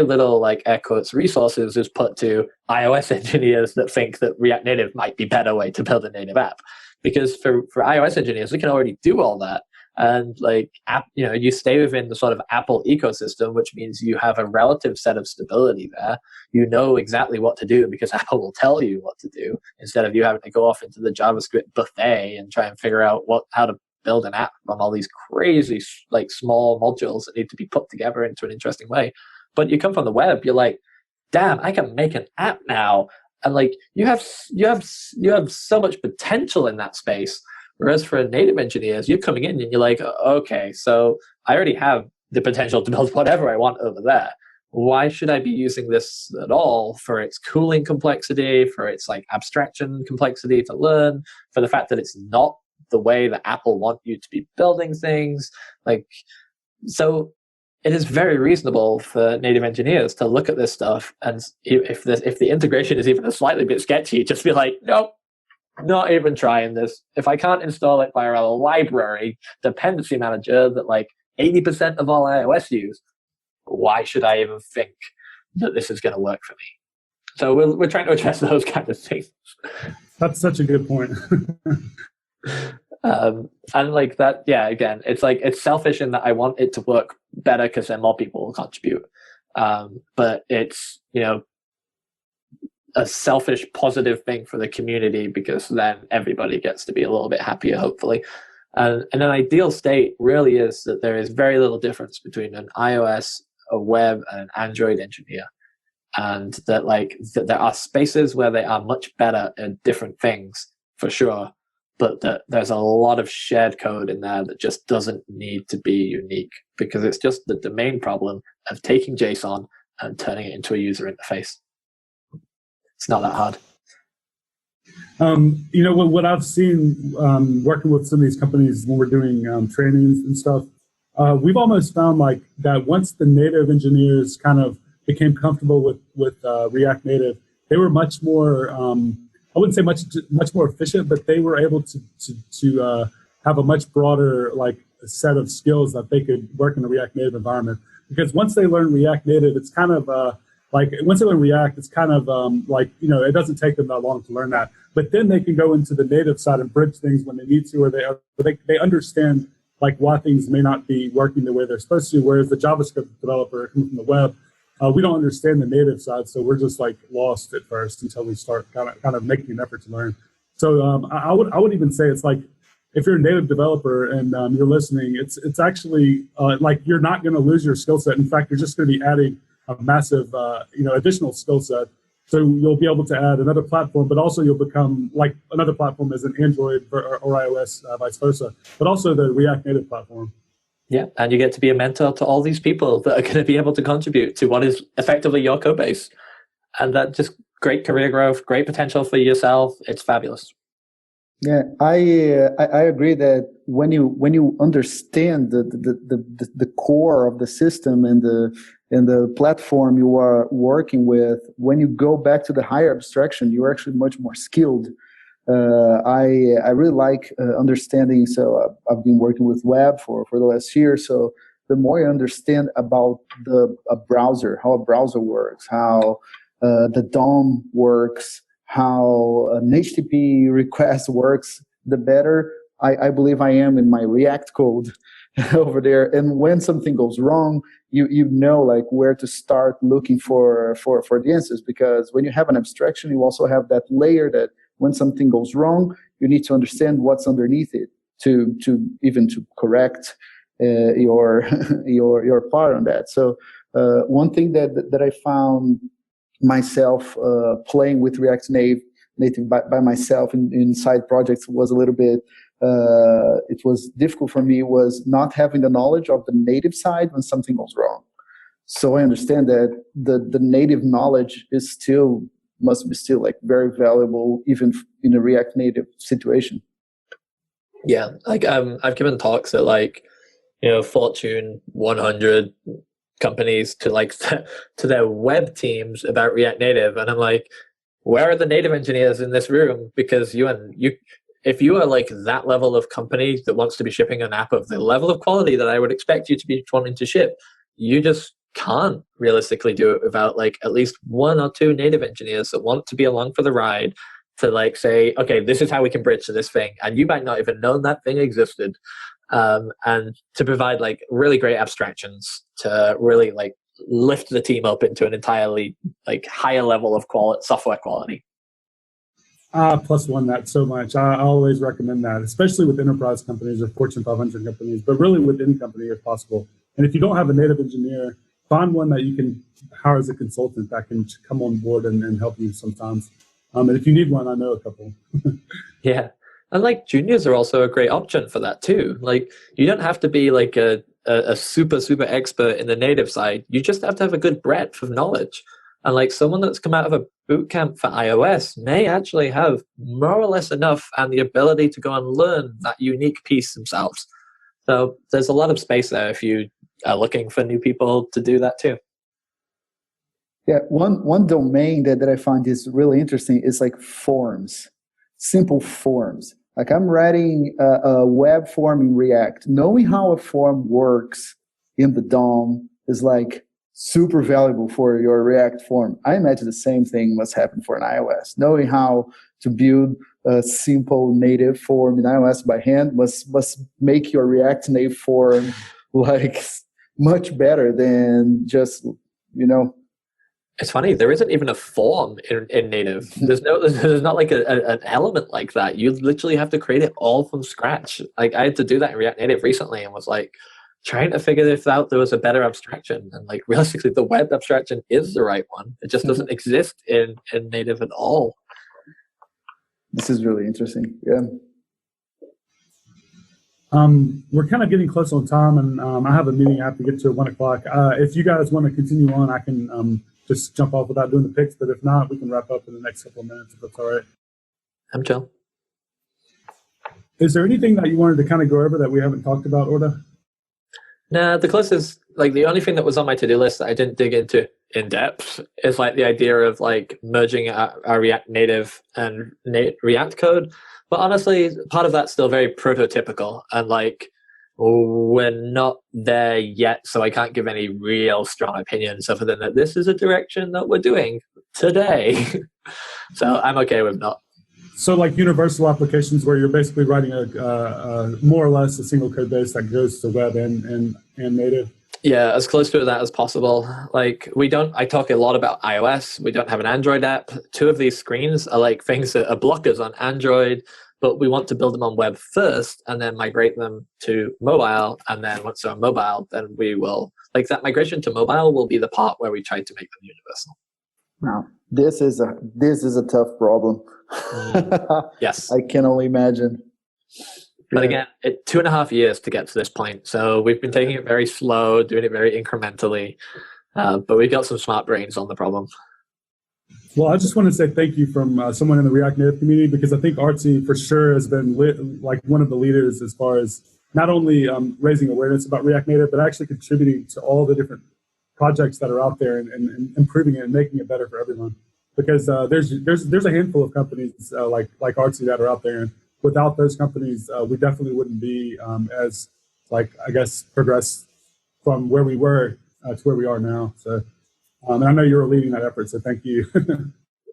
S5: little like air quotes resources is put to iOS engineers that think that React Native might be a better way to build a native app. Because for iOS engineers, we can already do all that. And like, you stay within the sort of Apple ecosystem, which means you have a relative set of stability there. You know exactly what to do because Apple will tell you what to do instead of you having to go off into the JavaScript buffet and try and figure out how to build an app from all these crazy like small modules that need to be put together into an interesting way. But you come from the web, you're like, damn, I can make an app now. And like, you have so much potential in that space. Whereas for native engineers, you're coming in and you're like, okay, so I already have the potential to build whatever I want over there. Why should I be using this at all for its cooling complexity, for its like abstraction complexity to learn, for the fact that it's not the way that Apple want you to be building things? Like, so it is very reasonable for native engineers to look at this stuff, and if the integration is even a slightly bit sketchy, just be like, nope. Not even trying this. If I can't install it via a library dependency manager that like 80% of all iOS use, why should I even think that this is going to work for me? So we're trying to address those kind of things.
S2: That's such a good point.
S5: And like that, yeah, again, it's like, it's selfish in that I want it to work better because then more people will contribute. But it's, a selfish positive thing for the community because then everybody gets to be a little bit happier, hopefully. And in an ideal state really is that there is very little difference between an iOS, a web, and an Android engineer. And that that there are spaces where they are much better at different things, for sure. But that there's a lot of shared code in there that just doesn't need to be unique, because it's just the domain problem of taking JSON and turning it into a user interface. It's not that hard.
S2: What I've seen working with some of these companies when we're doing trainings and stuff, we've almost found like that once the native engineers kind of became comfortable with React Native, they were much more, I wouldn't say much more efficient, but they were able to have a much broader set of skills that they could work in a React Native environment. Because once they learn React Native, it's kind of once they learn React, it's kind of it doesn't take them that long to learn that. But then they can go into the native side and bridge things when they need to, or they understand why things may not be working the way they're supposed to. Whereas the JavaScript developer coming from the web, we don't understand the native side, so we're just lost at first until we start kind of making an effort to learn. So I would even say it's if you're a native developer and you're listening, it's actually you're not going to lose your skill set. In fact, you're just going to be adding a massive additional skill set. So you'll be able to add another platform, but also you'll become another platform as an Android or iOS, vice versa, but also the React Native platform.
S5: Yeah, and you get to be a mentor to all these people that are going to be able to contribute to what is effectively your code base. And that just great career growth, great potential for yourself. It's fabulous.
S3: Yeah, I agree that when you understand the core of the system and the platform you are working with, when you go back to the higher abstraction, you're actually much more skilled. I really like understanding. So I've been working with web for the last year. So the more you understand about a browser, how a browser works, how the DOM works, how an HTTP request works, the better I believe I am in my React code over there. And when something goes wrong, you know where to start looking for the answers. Because when you have an abstraction, you also have that layer that when something goes wrong, you need to understand what's underneath it to correct your part on that. So one thing that I found myself playing with React Native by myself in side projects was a little bit, it was difficult for me, was not having the knowledge of the native side when something goes wrong. So I understand that the native knowledge must be still very valuable even in a React Native situation.
S5: Yeah, I've given talks at Fortune 100 companies to to their web teams about React Native, and I'm like, where are the native engineers in this room? Because if you are that level of company that wants to be shipping an app of the level of quality that I would expect you to be wanting to ship, you just can't realistically do it without at least one or two native engineers that want to be along for the ride to say, okay, this is how we can bridge to this thing, and you might not even know that thing existed, and to provide really great abstractions to really lift the team up into an entirely higher level of software quality.
S2: Plus one that so much. I always recommend that, especially with enterprise companies or Fortune 500 companies, but really with any company if possible. And if you don't have a native engineer, find one that you can hire as a consultant that can come on board and help you sometimes. And if you need one, I know a couple.
S5: Yeah. And juniors are also a great option for that too. You don't have to be a super, super expert in the native side. You just have to have a good breadth of knowledge. And someone that's come out of a boot camp for iOS may actually have more or less enough and the ability to go and learn that unique piece themselves. So there's a lot of space there if you are looking for new people to do that too.
S3: Yeah, one domain that I find is really interesting is forms, simple forms. I'm writing a web form in React. Knowing how a form works in the DOM is super valuable for your React form. I imagine the same thing must happen for an iOS. Knowing how to build a simple native form in iOS by hand must make your React Native form much better than just
S5: It's funny, there isn't even a form in native. There's not like an element like that. You literally have to create it all from scratch. Like I had to do that in React Native recently and was like trying to figure this out. There was a better abstraction, and like realistically the web abstraction is the right one. It just doesn't exist in native at all.
S3: This is really interesting. Yeah.
S2: We're kind of getting close on time, and I have a meeting I have to get to at 1 o'clock. If you guys want to continue on, I can just jump off without doing the picks, but if not, we can wrap up in the next couple of minutes if that's all right.
S5: I'm chill.
S2: Is there anything that you wanted to kind of go over that we haven't talked about, Orta?
S5: Nah, the closest, like the only thing that was on my to-do list that I didn't dig into in depth is like the idea of like merging our React Native and React code. But honestly, part of that's still very prototypical, and like we're not there yet, so I can't give any real strong opinions other than that this is a direction that we're doing today. So I'm okay with not.
S2: So like universal applications where you're basically writing a more or less a single code base that goes to web and native.
S5: Yeah, as close to that as possible. Like I talk a lot about iOS. We don't have an Android app. 2 of these screens are like things that are blockers on Android, but we want to build them on web first and then migrate them to mobile. And then once they're on mobile, then we will, like that migration to mobile will be the part where we try to make them universal.
S3: Wow. This is a tough problem.
S5: Yes.
S3: I can only imagine.
S5: But again, it 2.5 years to get to this point. So we've been taking it very slow, doing it very incrementally. But we've got some smart brains on the problem.
S2: Well, I just want to say thank you from someone in the React Native community, because I think Artsy for sure has been like one of the leaders as far as not only raising awareness about React Native, but actually contributing to all the different projects that are out there and improving it and making it better for everyone. Because there's a handful of companies like Artsy that are out there, and without those companies, we definitely wouldn't be as progressed from where we were to where we are now. So. And I know you're leading that effort, so thank you.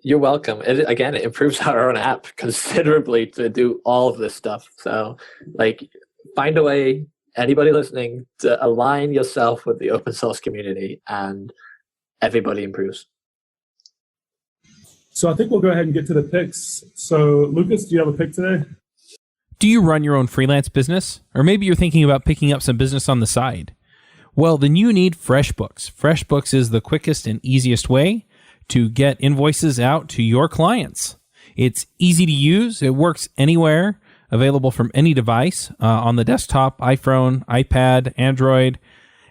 S5: You're welcome. It improves our own app considerably to do all of this stuff. So, like, find a way, anybody listening, to align yourself with the open source community, and everybody improves.
S2: So I think we'll go ahead and get to the picks. So, Lucas, do you have a pick today?
S1: Do you run your own freelance business? Or maybe you're thinking about picking up some business on the side? Well, then you need FreshBooks. FreshBooks is the quickest and easiest way to get invoices out to your clients. It's easy to use. It works anywhere, available from any device, on the desktop, iPhone, iPad, Android,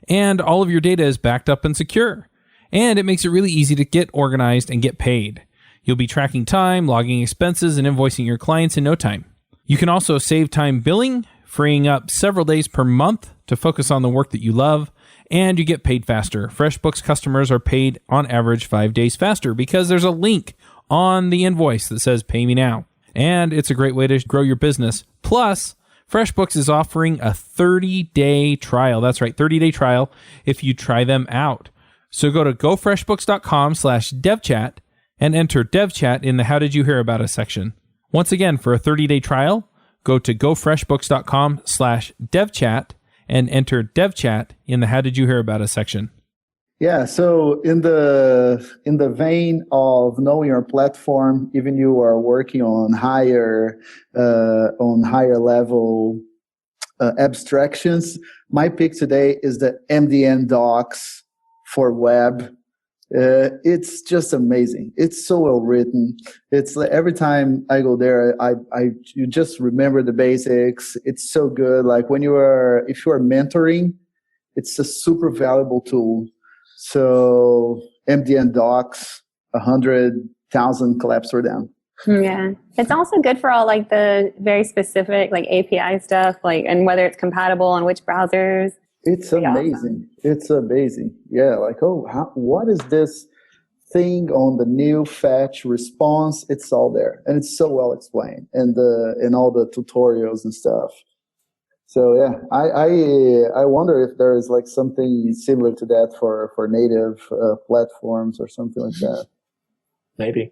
S1: and all of your data is backed up and secure. And it makes it really easy to get organized and get paid. You'll be tracking time, logging expenses, and invoicing your clients in no time. You can also save time billing, freeing up several days per month to focus on the work that you love, and you get paid faster. FreshBooks customers are paid on average 5 days faster because there's a link on the invoice that says pay me now. And it's a great way to grow your business. Plus, FreshBooks is offering a 30-day trial. That's right, 30-day trial if you try them out. So go to gofreshbooks.com/devchat and enter devchat in the How Did You Hear About Us section. Once again, for a 30-day trial, go to gofreshbooks.com/devchat and enter devchat in the How Did You Hear About Us section.
S3: Yeah, so in the vein of knowing your platform, even you are working on higher level abstractions, my pick today is the MDN docs for web. It's just amazing. It's so well written. It's like every time I go there, you just remember the basics. It's so good. Like if you are mentoring, it's a super valuable tool. So MDN docs, 100,000 claps for them.
S4: Yeah, it's also good for all like the very specific like API stuff, like and whether it's compatible on which browsers.
S3: It's amazing. Awesome. It's amazing. Yeah, like what is this thing on the new fetch response? It's all there, and it's so well explained, and in all the tutorials and stuff. So yeah, I wonder if there is like something similar to that for native platforms or something like that.
S5: Maybe.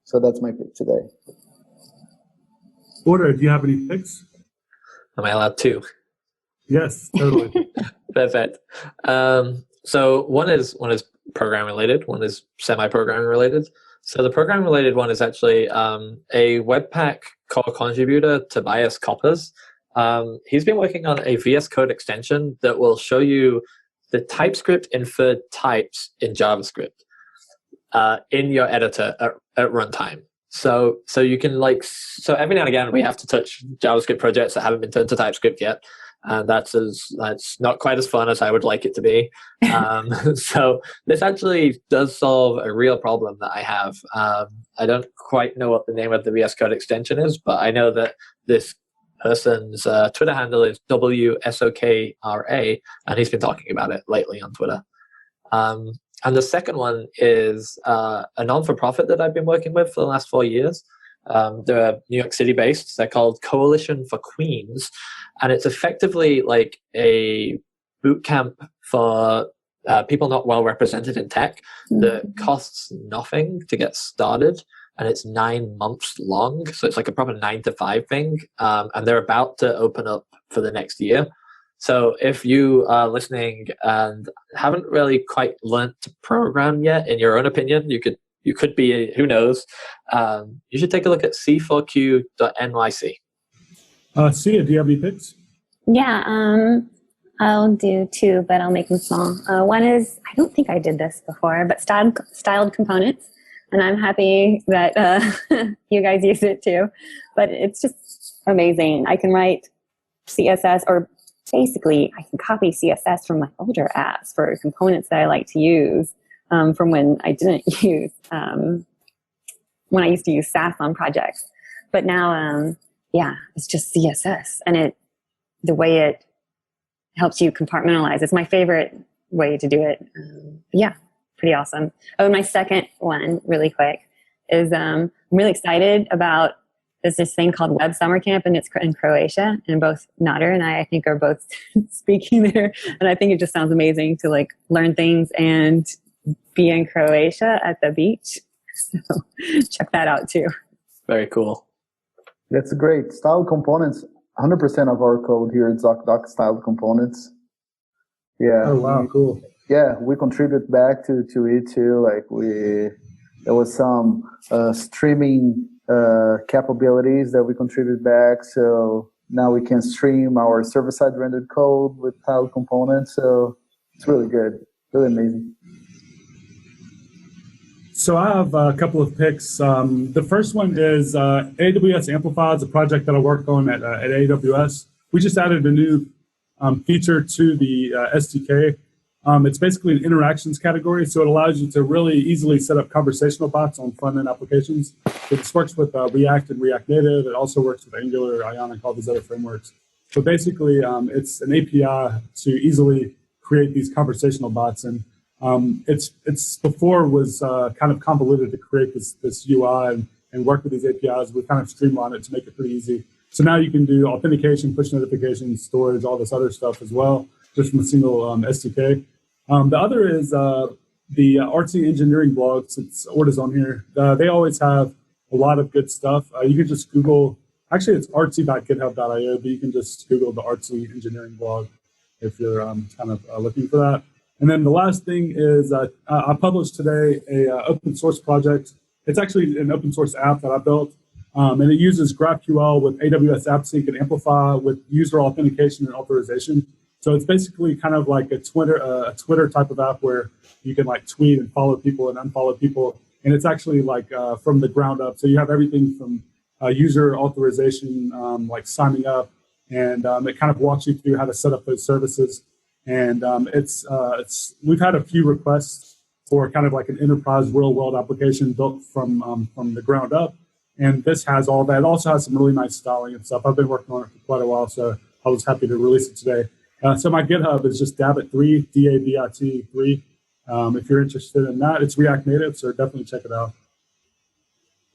S3: So that's my pick today.
S2: Orta, do you have any picks?
S5: Am I allowed to?
S2: Yes, totally.
S5: Perfect. So one is program related, one is semi-programming related. So the program related one is actually a Webpack core contributor, Tobias Koppers. He's been working on a VS Code extension that will show you the TypeScript inferred types in JavaScript in your editor at runtime. So you can so every now and again we have to touch JavaScript projects that haven't been turned to TypeScript yet. And that's not quite as fun as I would like it to be. So this actually does solve a real problem that I have. I don't quite know what the name of the VS Code extension is, but I know that this person's Twitter handle is WSOKRA, and he's been talking about it lately on Twitter. And the second one is a non-for-profit that I've been working with for the last 4 years. They're New York City based. They're called Coalition for Queens, and it's effectively like a boot camp for people not well represented in tech that costs nothing to get started, and it's 9 months long. So it's like a proper 9 to 5 thing, and they're about to open up for the next year. So if you are listening and haven't really quite learned to program yet, in your own opinion, you could be, who knows, you should take a look at c4q.nyc.
S2: Sia, do you have any picks?
S4: Yeah, I'll do 2, but I'll make them small. One is, I don't think I did this before, but styled components. And I'm happy that you guys use it too. But it's just amazing. I can write CSS, or basically I can copy CSS from my older apps for components that I like to use. From when I didn't use, when I used to use Sass on projects. But now, it's just CSS. And the way it helps you compartmentalize, it's my favorite way to do it. Pretty awesome. Oh, and my second one, really quick, is I'm really excited about this thing called Web Summer Camp, and it's in Croatia. And both Nader and I think, are both speaking there. And I think it just sounds amazing to learn things and be in Croatia at the beach. So check that out too.
S5: Very cool.
S3: That's great. Styled components, 100% of our code here at ZocDoc styled components. Yeah.
S2: Oh, wow, cool.
S3: Yeah, we contribute back to it too. There was some streaming capabilities that we contribute back. So now we can stream our server-side rendered code with styled components. So it's really good, really amazing.
S2: So I have a couple of picks. The first one is AWS Amplify. It's a project that I worked on at AWS. We just added a new feature to the SDK. It's basically an interactions category, so it allows you to really easily set up conversational bots on front-end applications. It works with React and React Native. It also works with Angular, Ionic, all these other frameworks. So basically, it's an API to easily create these conversational bots. And it's before was kind of convoluted to create this UI and work with these APIs. We've kind of streamlined it to make it pretty easy. So now you can do authentication, push notifications, storage, all this other stuff as well, just from a single SDK. The other is the Artsy engineering blog, since Orta's on here. They always have a lot of good stuff. You can just Google, actually it's artsy.github.io, but you can just Google the Artsy engineering blog if you're kind of looking for that. And then the last thing is I published today a open source project. It's actually an open source app that I built, and it uses GraphQL with AWS AppSync and Amplify with user authentication and authorization. So it's basically kind of like a Twitter type of app where you can tweet and follow people and unfollow people. And it's actually from the ground up. So you have everything from user authorization, like signing up, and it kind of walks you through how to set up those services. And we've had a few requests for kind of like an enterprise real world application built from the ground up. And this has all that. It also has some really nice styling and stuff. I've been working on it for quite a while, so I was happy to release it today. So my GitHub is just Dabbit3, DABIT3. If you're interested in that, it's React Native, so definitely check it out.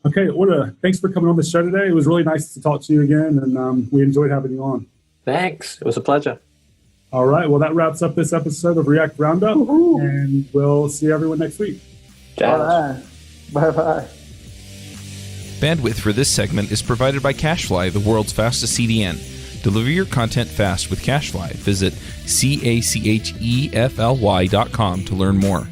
S2: Okay, Orta, thanks for coming on the show today. It was really nice to talk to you again, and we enjoyed having you on.
S5: Thanks. It was a pleasure.
S2: All right, well, that wraps up this episode of React Roundup, and we'll see everyone next week.
S3: All right. Bye-bye.
S1: Bandwidth for this segment is provided by CacheFly, the world's fastest CDN. Deliver your content fast with CacheFly. Visit CACHEFLY.com to learn more.